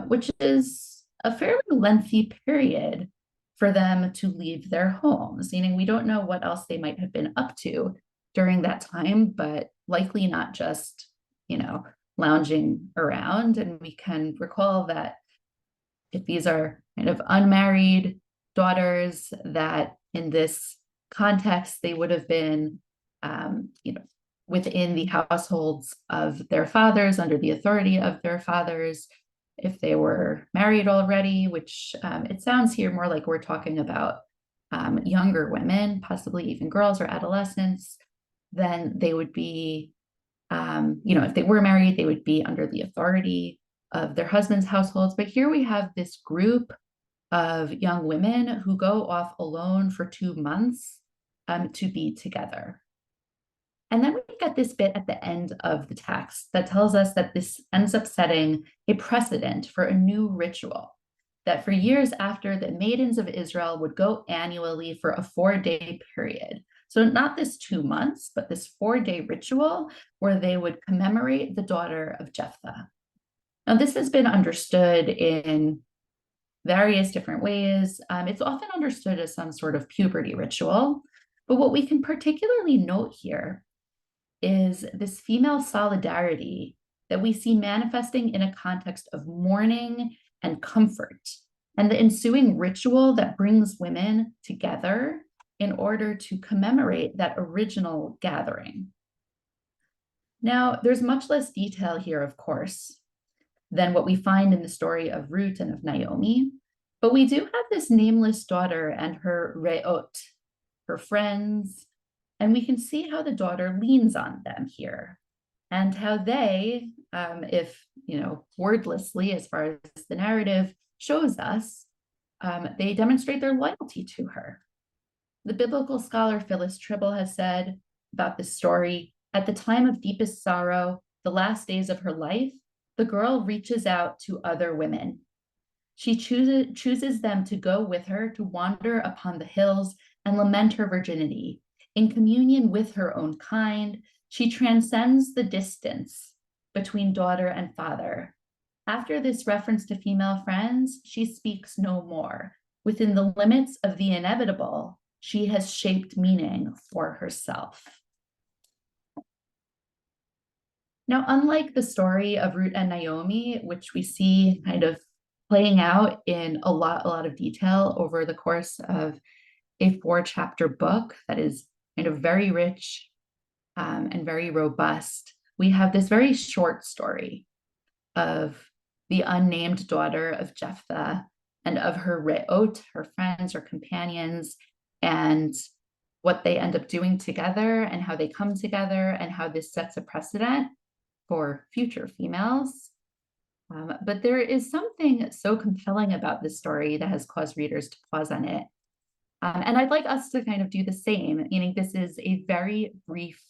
which is a fairly lengthy period for them to leave their homes, meaning we don't know what else they might have been up to during that time, but likely not just, lounging around. And we can recall that if these are kind of unmarried daughters, that in this context, they would have been, within the households of their fathers, under the authority of their fathers. If they were married already, which it sounds here more like we're talking about younger women, possibly even girls or adolescents, then they would be, if they were married, they would be under the authority of their husbands' households. But here we have this group of young women who go off alone for 2 months to be together. And then we get this bit at the end of the text that tells us that this ends up setting a precedent for a new ritual, that for years after, the maidens of Israel would go annually for a 4-day period. So not this 2 months, but this 4-day ritual where they would commemorate the daughter of Jephthah. Now, this has been understood in various different ways. It's often understood as some sort of puberty ritual, but what we can particularly note here is this female solidarity that we see manifesting in a context of mourning and comfort, and the ensuing ritual that brings women together in order to commemorate that original gathering. Now, there's much less detail here, of course, than what we find in the story of Ruth and of Naomi, but we do have this nameless daughter and her re'ot, her friends, and we can see how the daughter leans on them here, and how they, if wordlessly, as far as the narrative shows us, they demonstrate their loyalty to her. The biblical scholar Phyllis Tribble has said about this story, at the time of deepest sorrow, the last days of her life, the girl reaches out to other women. She chooses them to go with her to wander upon the hills and lament her virginity. In communion with her own kind, she transcends the distance between daughter and father. After this reference to female friends, she speaks no more. Within the limits of the inevitable, she has shaped meaning for herself. Now, unlike the story of Ruth and Naomi, which we see kind of playing out in a lot of detail over the course of a 4-chapter book that is kind of very rich and very robust, we have this very short story of the unnamed daughter of Jephthah, and of her re'ot, her friends or companions, and what they end up doing together and how they come together and how this sets a precedent for future females. But there is something so compelling about this story that has caused readers to pause on it. And I'd like us to kind of do the same, meaning this is a very brief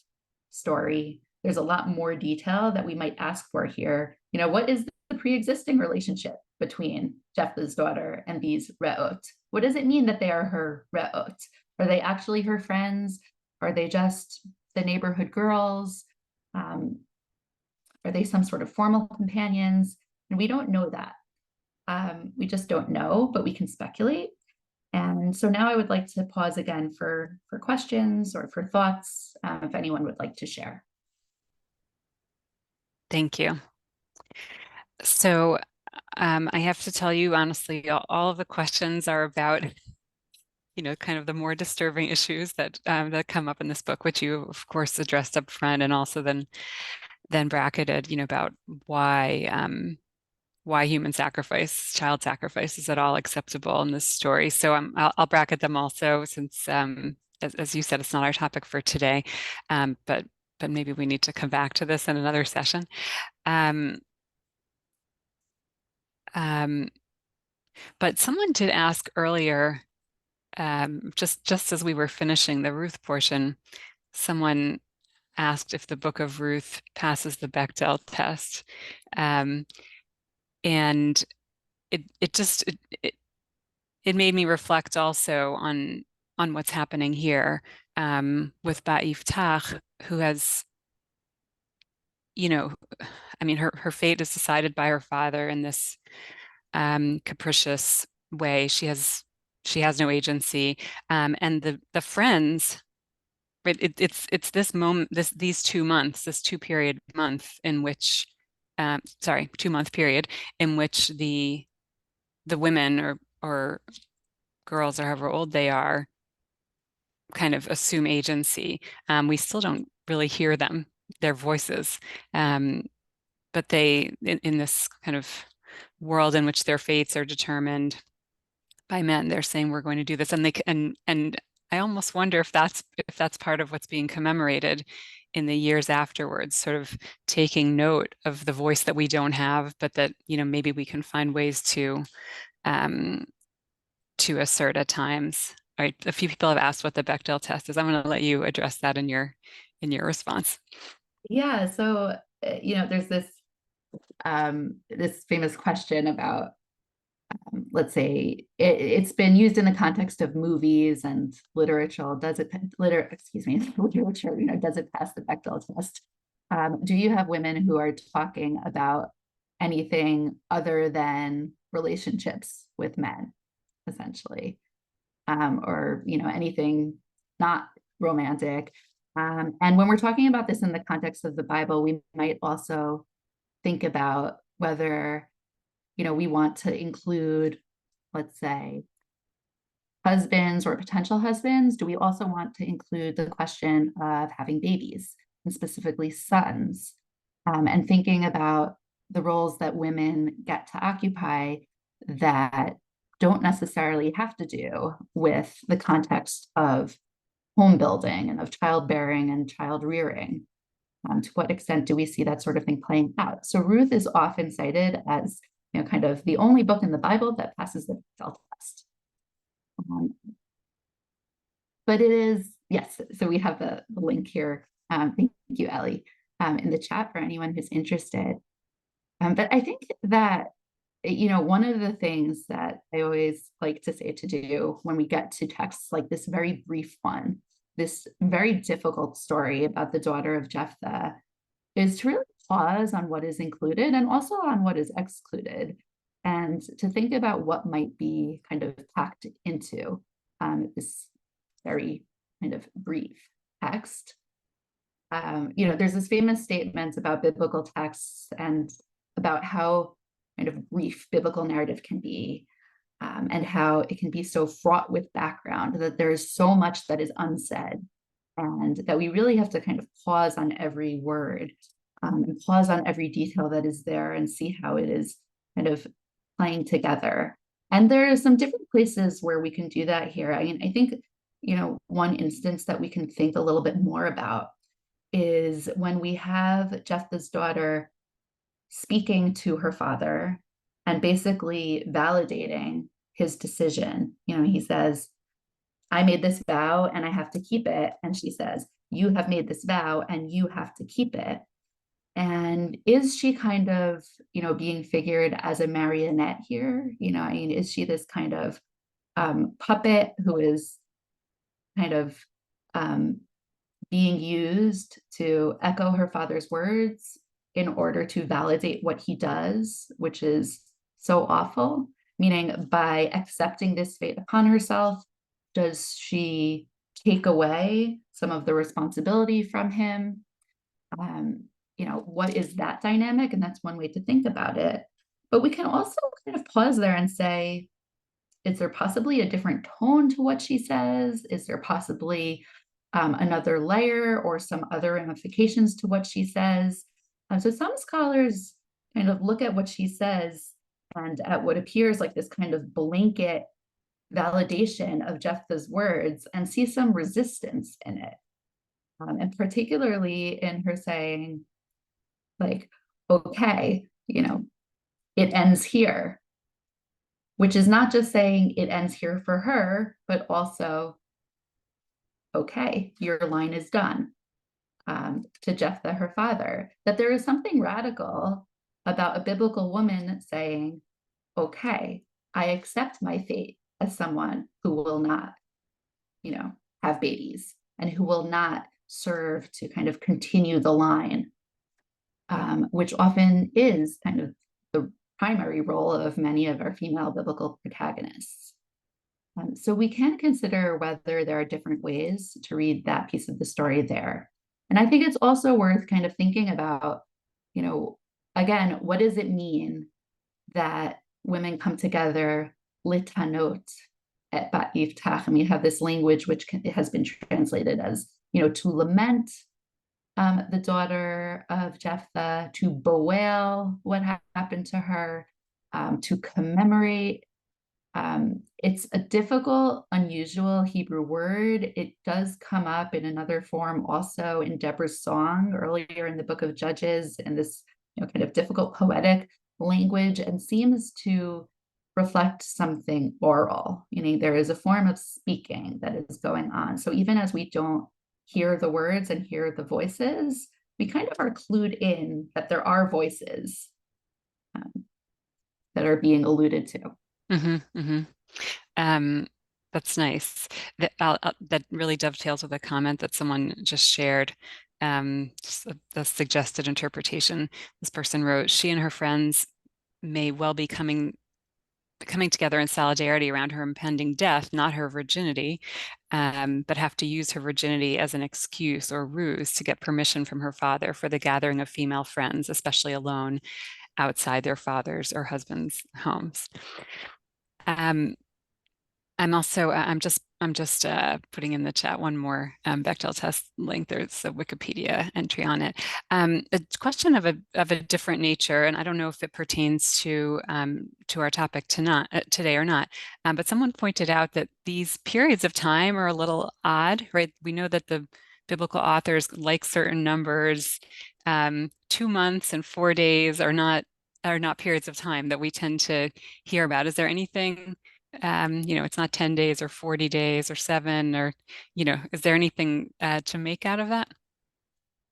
story. There's a lot more detail that we might ask for here. What is the pre-existing relationship between Jephthah's daughter and these re'ot? What does it mean that they are her re'ot? Are they actually her friends? Are they just the neighborhood girls? Are they some sort of formal companions? And we don't know that. We just don't know, but we can speculate. And so now I would like to pause again for questions or for thoughts, if anyone would like to share. Thank you. So I have to tell you honestly, all of the questions are about, kind of the more disturbing issues that come up in this book, which you of course addressed up front, and also then bracketed, about why human sacrifice, child sacrifice, is at all acceptable in this story. So I'll bracket them also, since as you said, it's not our topic for today, but maybe we need to come back to this in another session. But someone did ask earlier, just as we were finishing the Ruth portion, someone asked if the book of Ruth passes the Bechdel test. And it made me reflect also on what's happening here, with Yephthah, who has, her fate is decided by her father in this capricious way. She has no agency, and the friends. It's this moment, these 2 months, this 2-period month in which, 2-month period in which the women or girls, or however old they are, kind of assume agency. We still don't really hear their voices, but they, in this kind of world in which their fates are determined by men, they're saying, we're going to do this, and I almost wonder if that's part of what's being commemorated in the years afterwards, sort of taking note of the voice that we don't have, but that maybe we can find ways to assert at times. All right, a few people have asked what the Bechdel test is. I'm going to let you address that in your response. Yeah, so there's this famous question about, let's say it's been used in the context of movies and literature. Does it pass the Bechdel test? Do you have women who are talking about anything other than relationships with men, essentially, or anything not romantic? And when we're talking about this in the context of the Bible, we might also think about whether we want to include, let's say, husbands or potential husbands. Do we also want to include the question of having babies, and specifically sons, and thinking about the roles that women get to occupy that don't necessarily have to do with the context of home building and of childbearing and child rearing? To what extent do we see that sort of thing playing out? So Ruth is often cited as kind of the only book in the Bible that passes the Bechdel test. But it is, yes, so we have the link here. Thank you, Ellie, in the chat for anyone who's interested. But I think that, one of the things that I always like to say to do when we get to texts like this very brief one, this very difficult story about the daughter of Jephthah, is to really pause on what is included and also on what is excluded, and to think about what might be kind of packed into this very kind of brief text. There's this famous statement about biblical texts and about how kind of brief biblical narrative can be, and how it can be so fraught with background that there is so much that is unsaid, and that we really have to kind of pause on every word, and pause on every detail that is there, and see how it is kind of playing together. And there are some different places where we can do that here. I mean, I think, one instance that we can think a little bit more about is when we have Jephthah's daughter speaking to her father and basically validating his decision. He says, I made this vow and I have to keep it. And she says, you have made this vow and you have to keep it. And is she kind of, being figured as a marionette here? Is she this kind of puppet who is kind of being used to echo her father's words in order to validate what he does, which is so awful? Meaning, by accepting this fate upon herself, does she take away some of the responsibility from him? What is that dynamic? And that's one way to think about it. But we can also kind of pause there and say, is there possibly a different tone to what she says? Is there possibly another layer or some other ramifications to what she says? So some scholars kind of look at what she says and at what appears like this kind of blanket validation of Jephthah's words and see some resistance in it. And particularly in her saying, like, okay, it ends here, which is not just saying it ends here for her, but also, okay, your line is done, to Jephthah, her father, that there is something radical about a biblical woman saying, okay, I accept my fate as someone who will not, have babies and who will not serve to kind of continue the line, which often is kind of the primary role of many of our female biblical protagonists. So we can consider whether there are different ways to read that piece of the story there. And I think it's also worth kind of thinking about, again, what does it mean that women come together, litanot et bat yiftach? And we have this language which has been translated as, to lament the daughter of Jephthah, to bewail what happened to her, to commemorate. It's a difficult, unusual Hebrew word. It does come up in another form also in Deborah's song earlier in the book of Judges, in this kind of difficult poetic language, and seems to reflect something oral. There is a form of speaking that is going on. So even as we don't hear the words and hear the voices, we kind of are clued in that there are voices that are being alluded to. Mm-hmm, mm-hmm. That's nice. That really dovetails with a comment that someone just shared. The suggested interpretation. This person wrote, she and her friends may well be coming together in solidarity around her impending death, not her virginity, but have to use her virginity as an excuse or ruse to get permission from her father for the gathering of female friends, especially alone, outside their fathers' or husbands' homes. I'm just putting in the chat one more Bechdel test link. There's a Wikipedia entry on it. A question of a different nature, and I don't know if it pertains to our topic today or not. But someone pointed out that these periods of time are a little odd, right? We know that the biblical authors like certain numbers. 2 months and 4 days are not periods of time that we tend to hear about. Is there anything? It's not 10 days or 40 days or 7 or, is there anything to make out of that?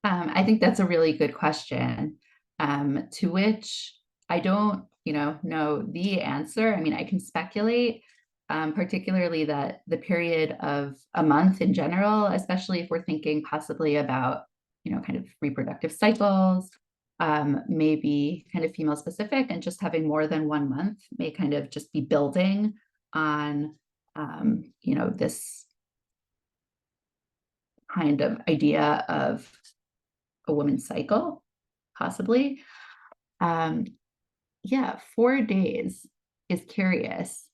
I think that's a really good question, to which I don't, know the answer. I mean, I can speculate, particularly that the period of a month in general, especially if we're thinking possibly about, kind of reproductive cycles, maybe kind of female specific, and just having more than 1 month may kind of just be building on, this kind of idea of a woman's cycle, possibly. 4 days is curious.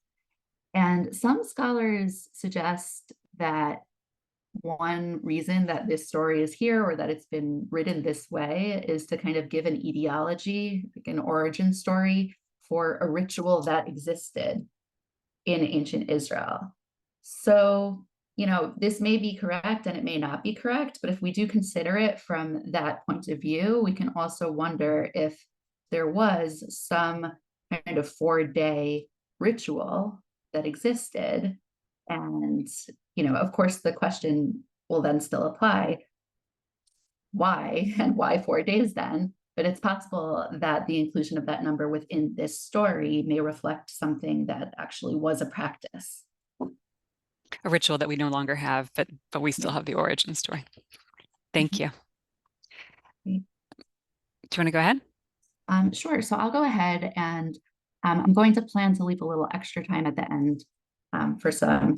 And some scholars suggest that one reason that this story is here, or that it's been written this way, is to kind of give an etiology, like an origin story for a ritual that existed in ancient Israel. So, this may be correct and it may not be correct, but if we do consider it from that point of view, we can also wonder if there was some kind of 4-day ritual that existed. And, of course, the question will then still apply. Why? And why 4 days then? But it's possible that the inclusion of that number within this story may reflect something that actually was a practice. A ritual that we no longer have, but we still have the origin story. Thank you. Do you want to go ahead? Sure. So I'll go ahead, and I'm going to plan to leave a little extra time at the end for some,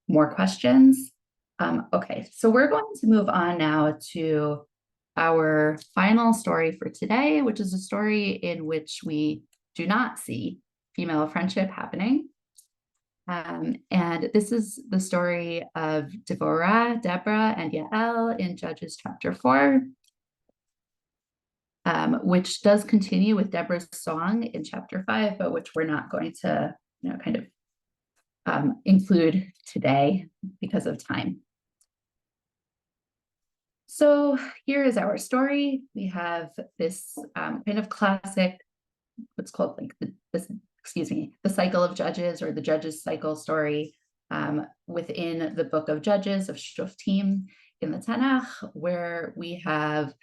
more questions. Okay, so we're going to move on now to our final story for today, which is a story in which we do not see female friendship happening. And this is the story of Deborah and Yael in Judges chapter 4, which does continue with Deborah's song in chapter 5, but which we're not going to, include today because of time. So here is our story. We have this kind of classic, what's called like the cycle of Judges, or the Judges cycle story within the book of Judges of Shoftim in the Tanakh, where we have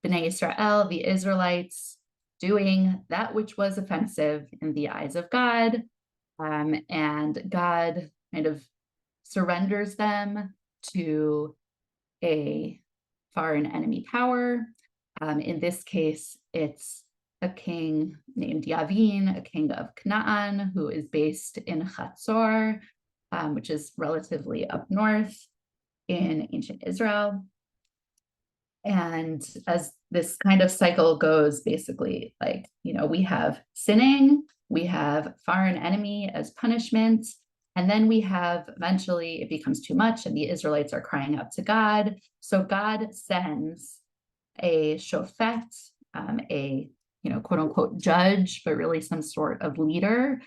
Bnei Israel, the Israelites, doing that which was offensive in the eyes of God, and God kind of surrenders them to a foreign enemy power. In this case, it's a king named Yavin, a king of Canaan, who is based in Chatzor, which is relatively up north in ancient Israel. And as this kind of cycle goes, basically, we have sinning, we have foreign enemy as punishment, and then we have, eventually it becomes too much and the Israelites are crying out to God. So God sends a shofet, a quote unquote judge, but really some sort of leader,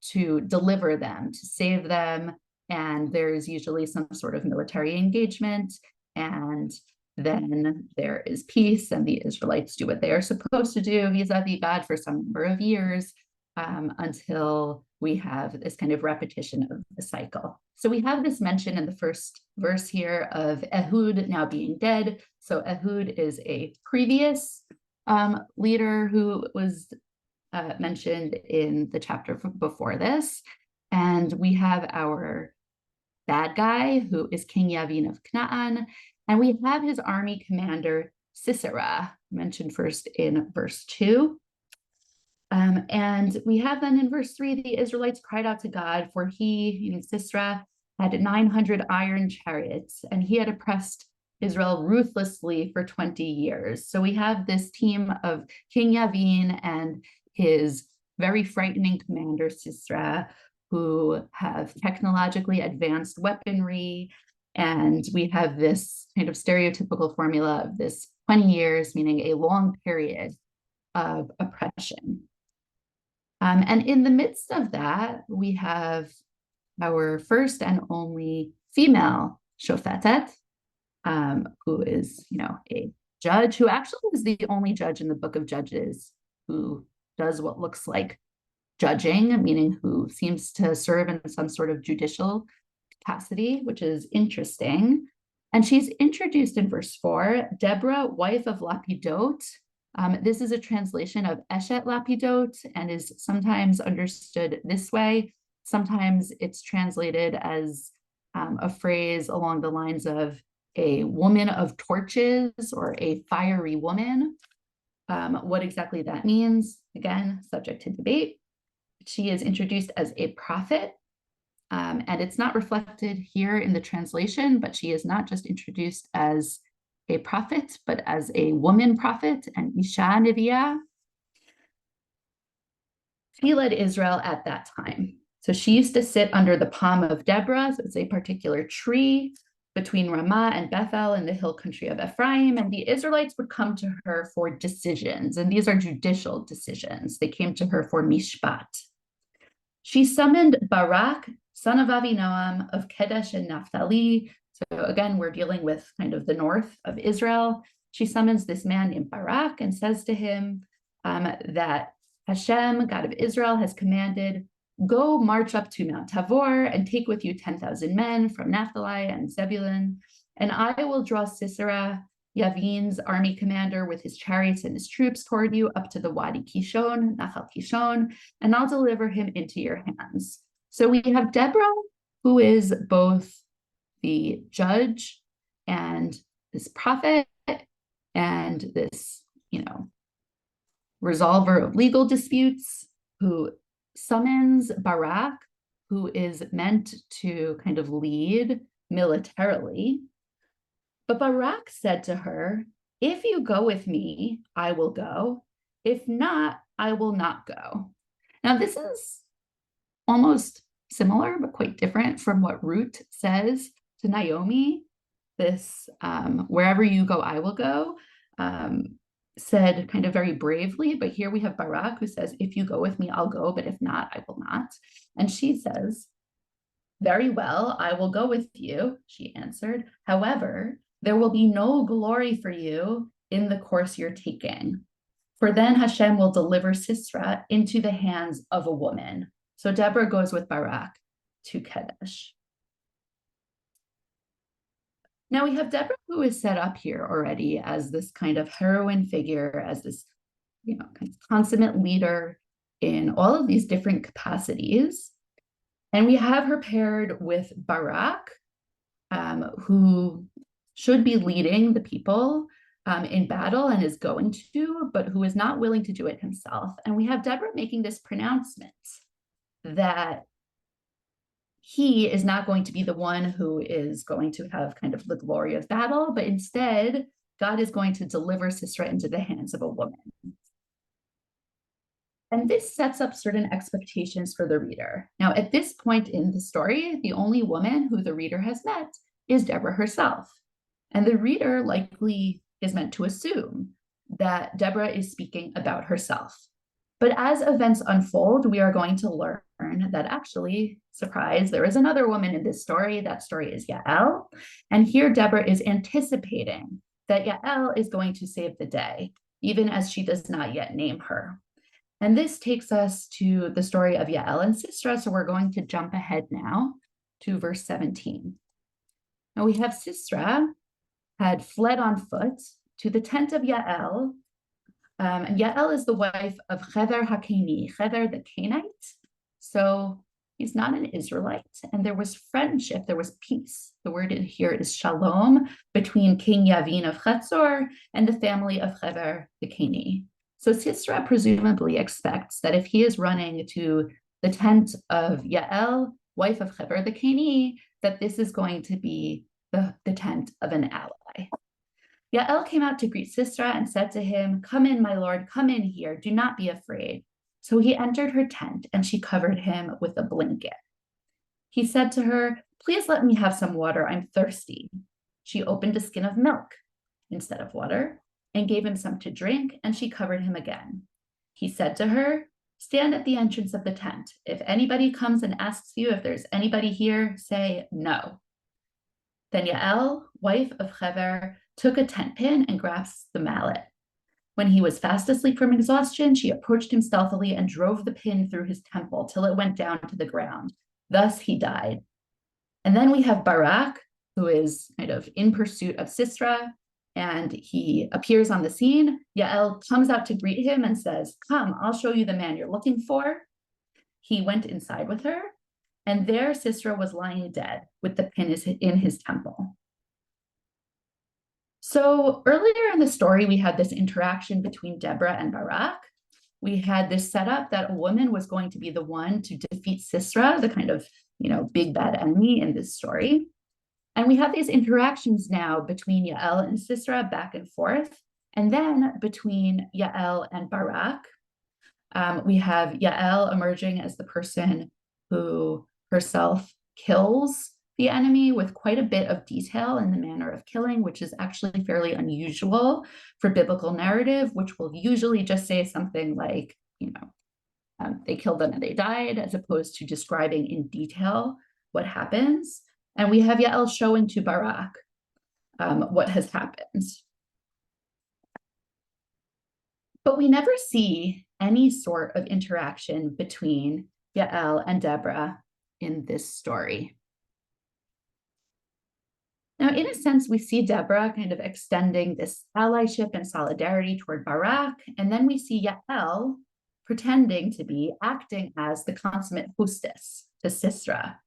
to deliver them, to save them. And there's usually some sort of military engagement, and then there is peace, and the Israelites do what they are supposed to do vis-a-vis God for some number of years, until we have this kind of repetition of the cycle. So we have this mention in the first verse here of Ehud now being dead. So Ehud is a previous leader who was mentioned in the chapter before this. And we have our bad guy, who is King Yavin of Canaan. And we have his army commander, Sisera, mentioned first in verse 2. And we have then in verse 3, the Israelites cried out to God, for he, Sisera, had 900 iron chariots, and he had oppressed Israel ruthlessly for 20 years. So we have this team of King Yavin and his very frightening commander, Sisera, who have technologically advanced weaponry. And we have this kind of stereotypical formula of this 20 years, meaning a long period of oppression. And in the midst of that, we have our first and only female shofetet, who is, a judge, who actually is the only judge in the book of Judges who does what looks like judging, meaning who seems to serve in some sort of judicial capacity, which is interesting. And she's introduced in verse 4, Deborah, wife of Lapidot. This is a translation of Eshet Lapidot and is sometimes understood this way. Sometimes it's translated as a phrase along the lines of a woman of torches or a fiery woman. What exactly that means, again, subject to debate. She is introduced as a prophet, and it's not reflected here in the translation, but she is not just introduced as a prophet, but as a woman prophet, an Isha Neviah. She led Israel at that time. So she used to sit under the palm of Deborah, so it's a particular tree between Ramah and Bethel in the hill country of Ephraim, and the Israelites would come to her for decisions, and these are judicial decisions. They came to her for mishpat. She summoned Barak, son of Avinoam of Kedesh and Naphtali. So again, we're dealing with kind of the north of Israel. She summons this man named Barak and says to him that Hashem, God of Israel, has commanded, go march up to Mount Tabor and take with you 10,000 men from Naphtali and Zebulun, and I will draw Sisera, Yavin's army commander, with his chariots and his troops toward you up to the Wadi Kishon, Nachal Kishon, and I'll deliver him into your hands. So we have Deborah, who is both the judge and this prophet and this, resolver of legal disputes, who summons Barak, who is meant to kind of lead militarily. But Barak said to her, if you go with me, I will go. If not, I will not go. Now, this is almost similar, but quite different from what Ruth says to Naomi. This, wherever you go, I will go, said kind of very bravely. But here we have Barak who says, if you go with me, I'll go, but if not, I will not. And she says, very well, I will go with you, she answered. However, there will be no glory for you in the course you're taking. For then Hashem will deliver Sisera into the hands of a woman. So Deborah goes with Barak to Kedesh. Now we have Deborah, who is set up here already as this kind of heroine figure, as this, kind of consummate leader in all of these different capacities. And we have her paired with Barak, who should be leading the people in battle and is going to, but who is not willing to do it himself. And we have Deborah making this pronouncement that he is not going to be the one who is going to have kind of the glory of battle, but instead, God is going to deliver Sisera into the hands of a woman. And this sets up certain expectations for the reader. Now, at this point in the story, the only woman who the reader has met is Deborah herself. And the reader likely is meant to assume that Deborah is speaking about herself. But as events unfold, we are going to learn that actually, surprise, there is another woman in this story. That story is Yael. And here Deborah is anticipating that Yael is going to save the day, even as she does not yet name her. And this takes us to the story of Yael and Sisera. So we're going to jump ahead now to verse 17. Now we have Sisera had fled on foot to the tent of Yael. And Yael is the wife of Heather HaKeni, Heather the Canaanite. So he's not an Israelite. And there was friendship, there was peace. The word here is shalom between King Yavin of Chetzor and the family of Heather the Canaanite. So Sisera presumably expects that if he is running to the tent of Yael, wife of Heber the Canaanite, that this is going to be the tent of an ally. Yael came out to greet Sisera and said to him, come in, my lord, come in here, do not be afraid. So he entered her tent and she covered him with a blanket. He said to her, please let me have some water, I'm thirsty. She opened a skin of milk instead of water and gave him some to drink, and she covered him again. He said to her, stand at the entrance of the tent. If anybody comes and asks you if there's anybody here, say no. Then Yael, wife of Heber, took a tent pin and grasped the mallet. When he was fast asleep from exhaustion, she approached him stealthily and drove the pin through his temple till it went down to the ground. Thus he died. And then we have Barak, who is kind of in pursuit of Sisera, and he appears on the scene. Yael comes out to greet him and says, come, I'll show you the man you're looking for. He went inside with her, and there Sisera was lying dead with the pin in his temple. So earlier in the story, we had this interaction between Deborah and Barak. We had this setup that a woman was going to be the one to defeat Sisera, the kind of, big bad enemy in this story. And we have these interactions now between Yael and Sisera back and forth. And then between Yael and Barak, we have Yael emerging as the person who herself kills the enemy with quite a bit of detail in the manner of killing, which is actually fairly unusual for biblical narrative, which will usually just say something like, they killed them and they died, as opposed to describing in detail what happens. And we have Yael showing to Barak what has happened. But we never see any sort of interaction between Yael and Deborah in this story. Now, in a sense, we see Deborah kind of extending this allyship and solidarity toward Barak, and then we see Yael pretending to be acting as the consummate hostess to Sisera.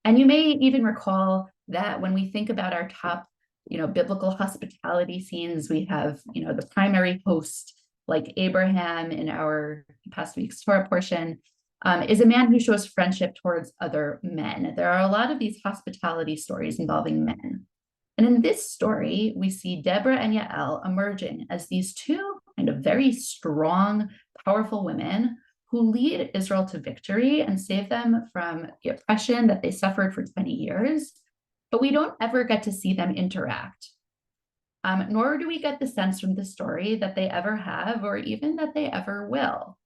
And you may even recall that when we think about our top, biblical hospitality scenes, we have, the primary host, like Abraham in our past week's Torah portion, is a man who shows friendship towards other men. There are a lot of these hospitality stories involving men. And in this story, we see Deborah and Yael emerging as these two kind of very strong, powerful women who lead Israel to victory and save them from the oppression that they suffered for 20 years. But we don't ever get to see them interact. Nor do we get the sense from the story that they ever have, or even that they ever will.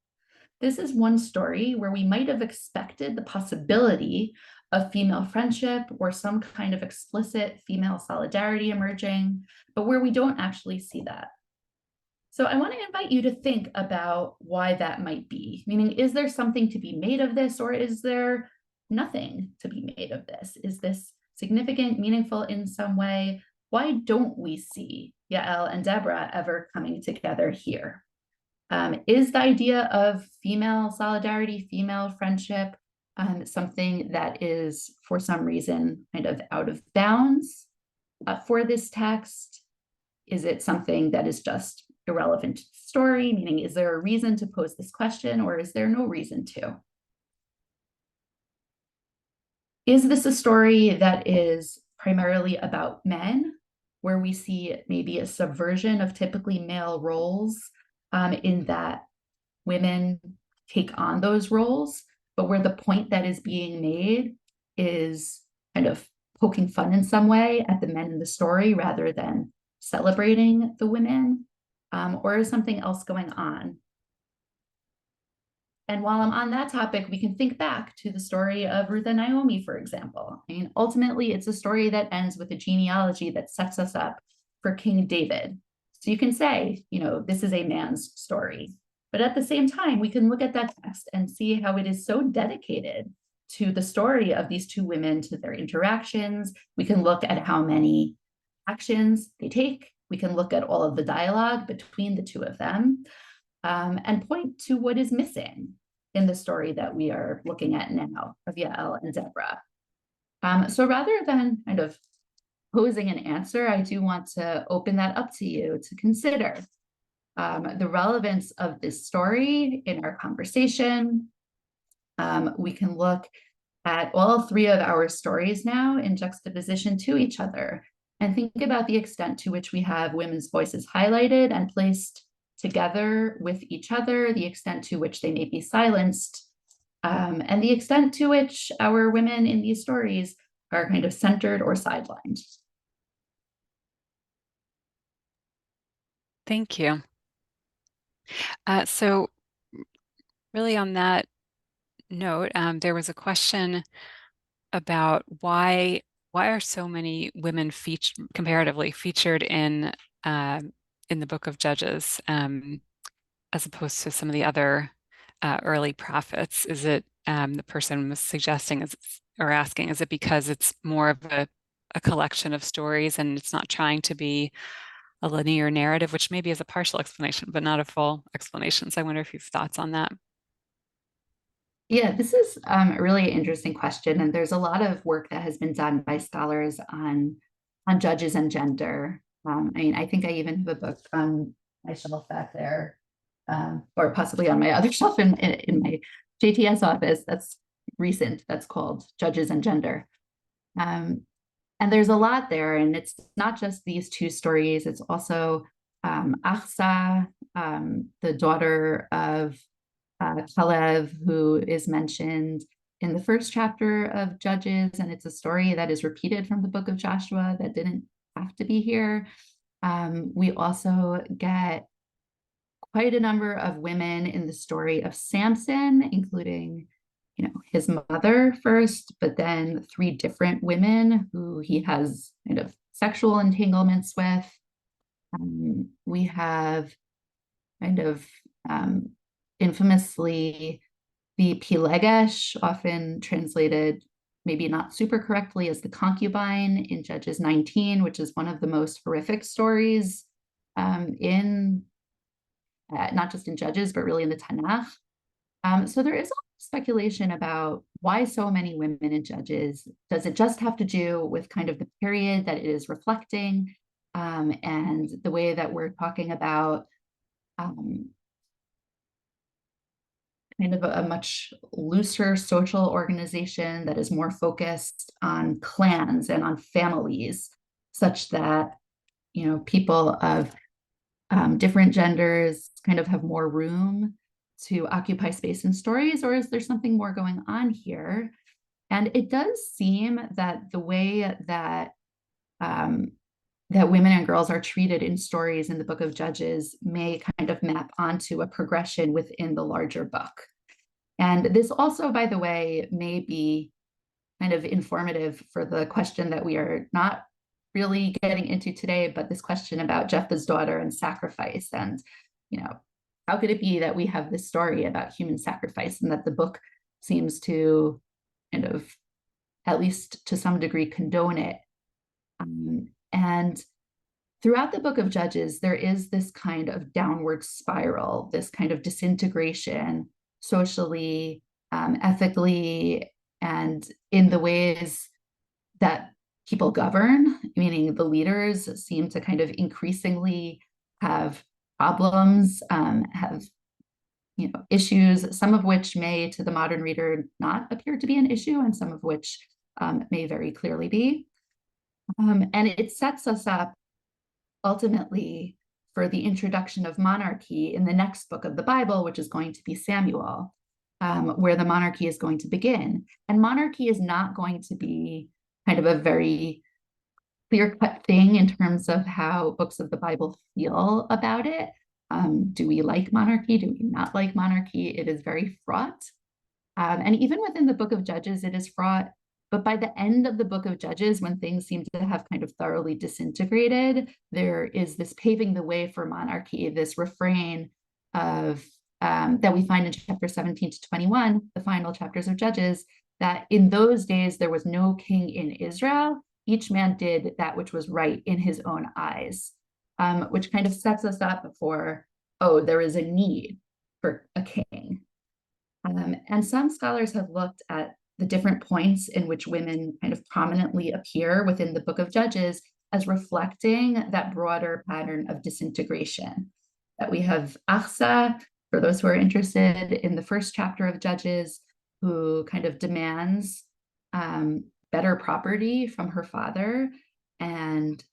This is one story where we might have expected the possibility of female friendship or some kind of explicit female solidarity emerging, but where we don't actually see that. So I want to invite you to think about why that might be. Meaning, is there something to be made of this, or is there nothing to be made of this? Is this significant, meaningful in some way? Why don't we see Yael and Deborah ever coming together here? Is the idea of female solidarity, female friendship, something that is, for some reason, kind of out of bounds for this text? Is it something that is just irrelevant to the story? Meaning, is there a reason to pose this question, or is there no reason to? Is this a story that is primarily about men, where we see maybe a subversion of typically male roles, in that women take on those roles, but where the point that is being made is kind of poking fun in some way at the men in the story rather than celebrating the women, or is something else going on? And while I'm on that topic, we can think back to the story of Ruth and Naomi, for example. I mean, ultimately, it's a story that ends with a genealogy that sets us up for King David. So you can say, this is a man's story. But at the same time, we can look at that text and see how it is so dedicated to the story of these two women, to their interactions. We can look at how many actions they take. We can look at all of the dialogue between the two of them, and point to what is missing in the story that we are looking at now of Yael and Deborah. So rather than kind of posing an answer, I do want to open that up to you to consider the relevance of this story in our conversation. We can look at all three of our stories now in juxtaposition to each other and think about the extent to which we have women's voices highlighted and placed together with each other, the extent to which they may be silenced, and the extent to which our women in these stories are kind of centered or sidelined. Thank you. So really on that note, there was a question about why are so many women comparatively featured in the book of Judges, as opposed to some of the other early prophets. Is it, the person was suggesting or asking, is it because it's more of a collection of stories and it's not trying to be a linear narrative, which maybe is a partial explanation, but not a full explanation. So I wonder if you have thoughts on that. Yeah, this is a really interesting question. And there's a lot of work that has been done by scholars on judges and gender. I think I even have a book on my shelf back there, or possibly on my other shelf in my JTS office that's recent, that's called Judges and Gender. And there's a lot there, and it's not just these two stories, it's also Achsa, the daughter of Caleb, who is mentioned in the first chapter of Judges, and it's a story that is repeated from the book of Joshua that didn't have to be here. We also get quite a number of women in the story of Samson, including, his mother first, but then 3 different women who he has kind of sexual entanglements with. We have kind of infamously the Pilegesh, often translated maybe not super correctly as the concubine in Judges 19, which is one of the most horrific stories in not just in Judges, but really in the Tanakh. So there is a lot of speculation about why so many women in Judges. Does it just have to do with kind of the period that it is reflecting, and the way that we're talking about kind of a much looser social organization that is more focused on clans and on families, such that, people of different genders kind of have more room to occupy space in stories? Or is there something more going on here? And it does seem that the way that that women and girls are treated in stories in the book of Judges may kind of map onto a progression within the larger book. And this also, by the way, may be kind of informative for the question that we are not really getting into today, but this question about Jephthah's daughter and sacrifice. And, how could it be that we have this story about human sacrifice and that the book seems to kind of, at least to some degree, condone it? And throughout the book of Judges, there is this kind of downward spiral, this kind of disintegration socially, ethically, and in the ways that people govern, meaning the leaders seem to kind of increasingly have problems, have issues, some of which may to the modern reader not appear to be an issue, and some of which may very clearly be. And it sets us up ultimately for the introduction of monarchy in the next book of the Bible, which is going to be Samuel, where the monarchy is going to begin. And monarchy is not going to be kind of a very clear-cut thing in terms of how books of the Bible feel about it. Do we like monarchy? Do we not like monarchy? It is very fraught. And even within the book of Judges, it is fraught. But by the end of the book of Judges, when things seem to have kind of thoroughly disintegrated, there is this paving the way for monarchy, this refrain of that we find in chapter 17 to 21, the final chapters of Judges, that in those days there was no king in Israel. Each man did that which was right in his own eyes, which kind of sets us up for, there is a need for a king. And some scholars have looked at the different points in which women kind of prominently appear within the book of Judges as reflecting that broader pattern of disintegration. That we have Achsa, for those who are interested, in the first chapter of Judges, who kind of demands better property from her father and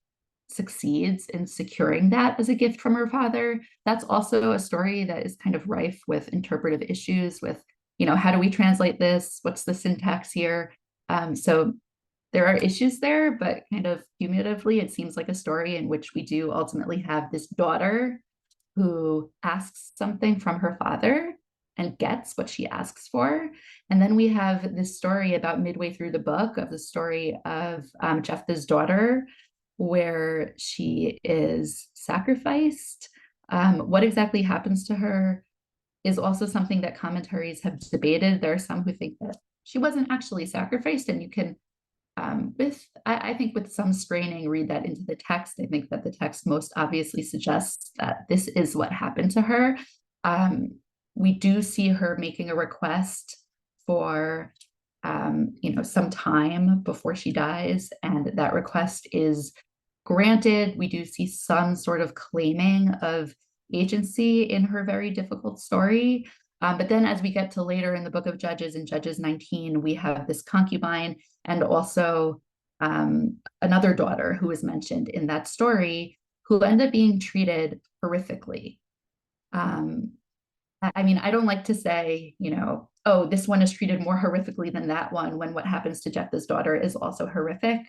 succeeds in securing that as a gift from her father. That's also a story that is kind of rife with interpretive issues with, how do we translate this? What's the syntax here? So there are issues there, but kind of cumulatively, it seems like a story in which we do ultimately have this daughter who asks something from her father and gets what she asks for. And then we have this story about midway through the book of the story of Jephthah's daughter, where she is sacrificed. What exactly happens to her is also something that commentaries have debated. There are some who think that she wasn't actually sacrificed, and you can, I think with some straining, read that into the text. I think that the text most obviously suggests that this is what happened to her. We do see her making a request for, some time before she dies, and that request is granted. We do see some sort of claiming of agency in her very difficult story. But then as we get to later in the book of Judges, in Judges 19, we have this concubine and also another daughter who is mentioned in that story, who end up being treated horrifically. I mean, I don't like to say, oh, this one is treated more horrifically than that one when what happens to Jephthah's daughter is also horrific.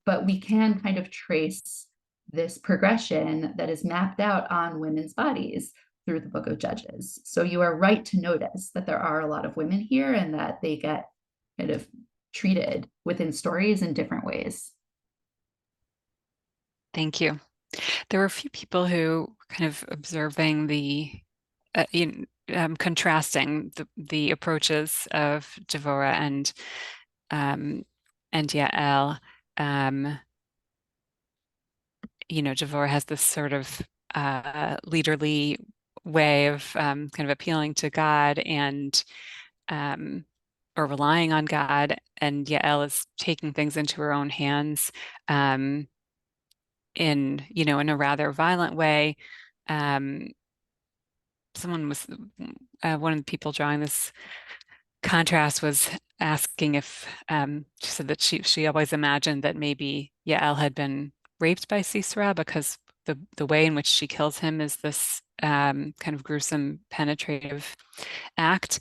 But we can kind of trace this progression that is mapped out on women's bodies through the book of Judges. So you are right to notice that there are a lot of women here and that they get kind of treated within stories in different ways. Thank you. There were a few people who kind of observing contrasting the approaches of Deborah and Yael. Deborah has this sort of leaderly way of kind of appealing to God and or relying on God, and Yael is taking things into her own hands in a rather violent way. Someone was one of the people drawing this contrast was asking if she said that she always imagined that maybe Yael had been raped by Sisera because the way in which she kills him is this kind of gruesome, penetrative act.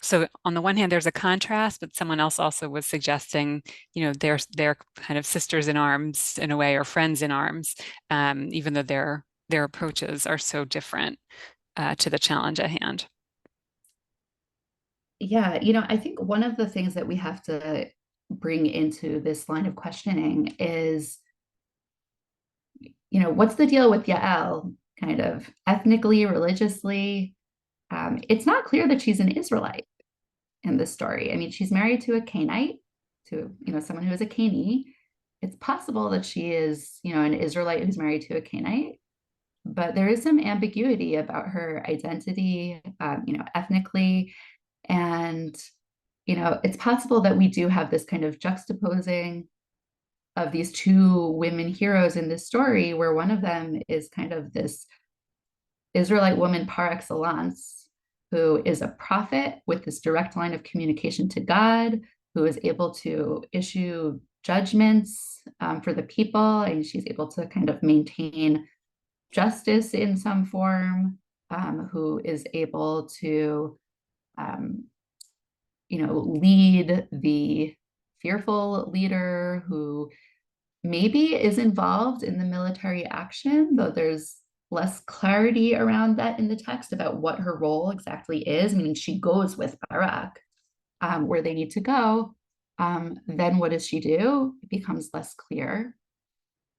So on the one hand, there's a contrast, but someone else also was suggesting, they're kind of sisters in arms in a way, or friends in arms, even though their approaches are so different to the challenge at hand. Yeah, I think one of the things that we have to bring into this line of questioning is, what's the deal with Yael, kind of ethnically, religiously? It's not clear that she's an Israelite in this story. I mean, she's married to a Canaanite, to someone who is a Canaanite. It's possible that she is, an Israelite who's married to a Canaanite, but there is some ambiguity about her identity, ethnically. And, it's possible that we do have this kind of juxtaposing of these two women heroes in this story, where one of them is kind of this Israelite woman par excellence, who is a prophet with this direct line of communication to God, who is able to issue judgments for the people, and she's able to kind of maintain justice in some form, who is able to lead the fearful leader who maybe is involved in the military action, though there's less clarity around that in the text about what her role exactly is, meaning she goes with Barak where they need to go. Then what does she do? It becomes less clear.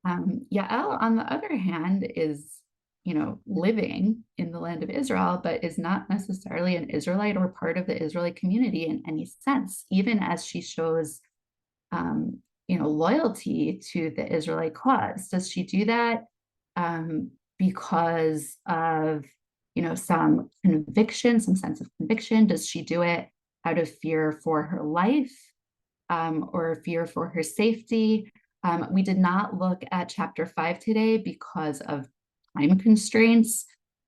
Yael, on the other hand, is living in the land of Israel, but is not necessarily an Israelite or part of the Israelite community in any sense, even as she shows loyalty to the Israelite cause. Does she do that because of some conviction, some sense of conviction? Does she do it out of fear for her life or fear for her safety? We did not look at chapter 5 today because of time constraints,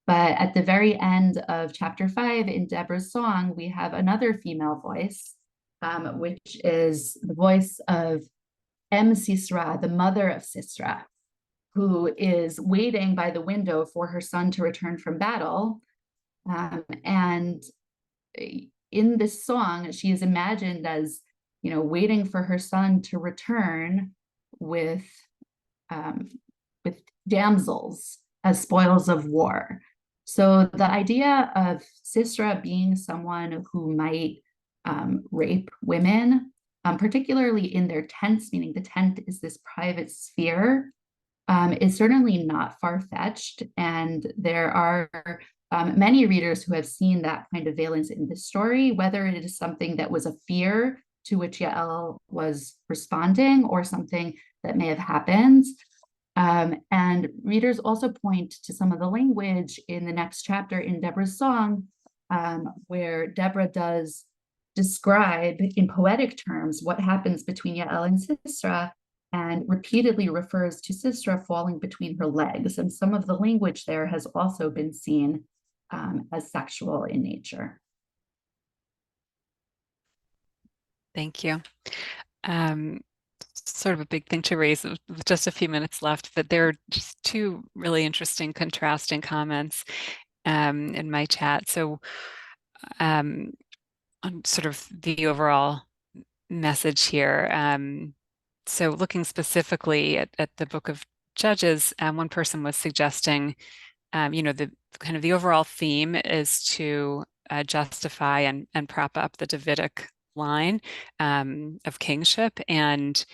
but at the very end of chapter 5 in Deborah's song, we have another female voice, which is the voice of Sisera, the mother of Sisera, who is waiting by the window for her son to return from battle. And in this song, she is imagined as, waiting for her son to return with damsels as spoils of war. So the idea of Sisera being someone who might rape women, particularly in their tents, meaning the tent is this private sphere, is certainly not far-fetched. And there are many readers who have seen that kind of valence in this story, whether it is something that was a fear to which Yael was responding or something that may have happened. And readers also point to some of the language in the next chapter in Deborah's song, where Deborah does describe in poetic terms what happens between Yael and Sisera, and repeatedly refers to Sisera falling between her legs. And some of the language there has also been seen as sexual in nature. Thank you. Sort of a big thing to raise with just a few minutes left, but there are just two really interesting contrasting comments in my chat. So on sort of the overall message here. So looking specifically at the book of Judges, one person was suggesting, the kind of the overall theme is to justify and prop up the Davidic line of kingship. And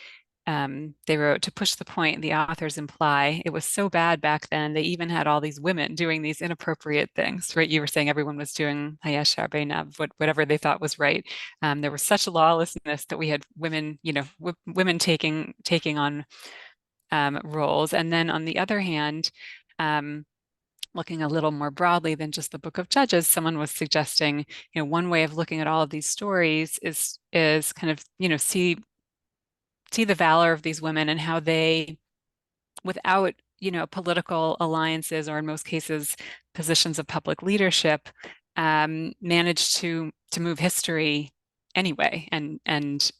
they wrote, to push the point, the authors imply it was so bad back then, they even had all these women doing these inappropriate things, right? You were saying everyone was doing Hayashar Beinav, whatever they thought was right. There was such lawlessness that we had women, women taking on roles. And then on the other hand, looking a little more broadly than just the book of Judges, someone was suggesting, one way of looking at all of these stories is kind of, see the valor of these women and how they, without, political alliances, or in most cases, positions of public leadership, managed to move history anyway and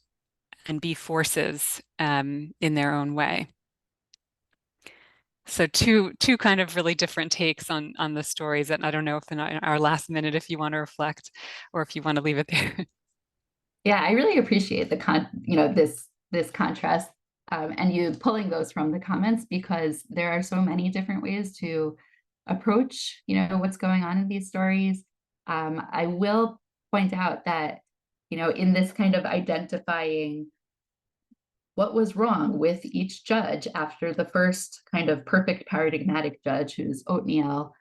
be forces in their own way. So two kind of really different takes on the stories. And I don't know if in our last minute, if you want to reflect or if you want to leave it there. Yeah, I really appreciate this contrast and you pulling those from the comments, because there are so many different ways to approach, what's going on in these stories. I will point out that, in this kind of identifying what was wrong with each judge after the first kind of perfect paradigmatic judge, who's Othniel,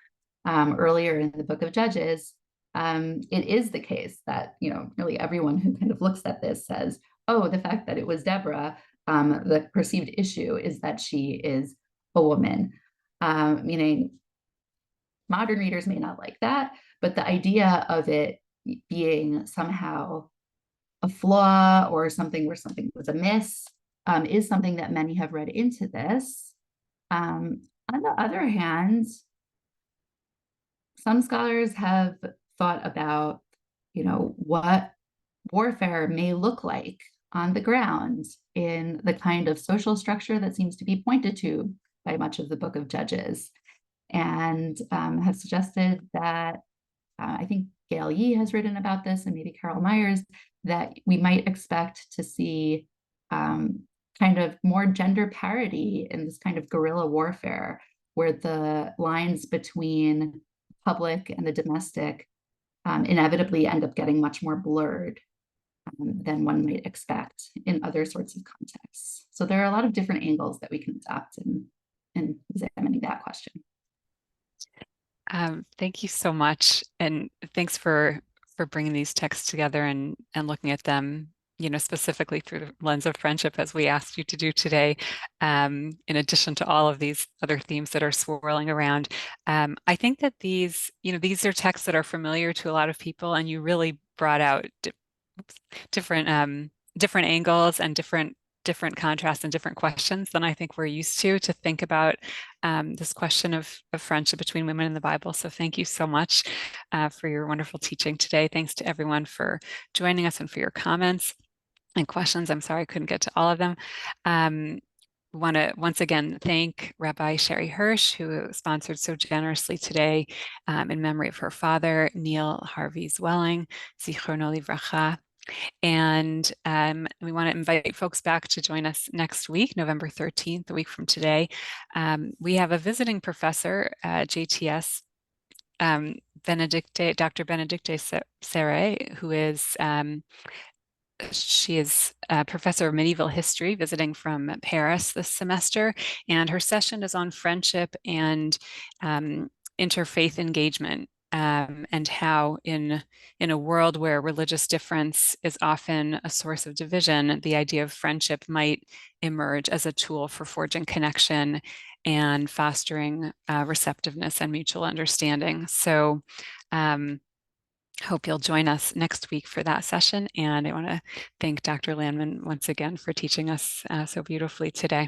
earlier in the book of Judges, it is the case that, really everyone who kind of looks at this says, oh, the fact that it was Deborah, the perceived issue is that she is a woman, meaning modern readers may not like that, but the idea of it being somehow a flaw or something where something was amiss is something that many have read into this. On the other hand, some scholars have thought about, what warfare may look like on the ground in the kind of social structure that seems to be pointed to by much of the book of Judges, and have suggested that, I think Gail Yee has written about this, and maybe Carol Myers, that we might expect to see kind of more gender parity in this kind of guerrilla warfare, where the lines between public and the domestic inevitably end up getting much more blurred than one might expect in other sorts of contexts. So there are a lot of different angles that we can adopt in examining that question. Thank you so much, and thanks for bringing these texts together and looking at them, specifically through the lens of friendship, as we asked you to do today, in addition to all of these other themes that are swirling around. I think that these are texts that are familiar to a lot of people, and you really brought out different angles and different contrasts and different questions than I think we're used to think about this question of friendship between women in the Bible. So thank you so much for your wonderful teaching today. Thanks to everyone for joining us and for your comments and questions. I'm sorry I couldn't get to all of them. Want to once again thank Rabbi Sherry Hirsch, who sponsored so generously today in memory of her father, Neil Harvey Zwelling, Zichrono Livracha. And we want to invite folks back to join us next week, November 13th, a week from today. We have a visiting professor at JTS, Dr. Benedicte Serre, who is she is a professor of medieval history visiting from Paris this semester, and her session is on friendship and interfaith engagement. And how in a world where religious difference is often a source of division, the idea of friendship might emerge as a tool for forging connection and fostering receptiveness and mutual understanding. So hope you'll join us next week for that session. And I want to thank Dr. Landman once again for teaching us so beautifully today.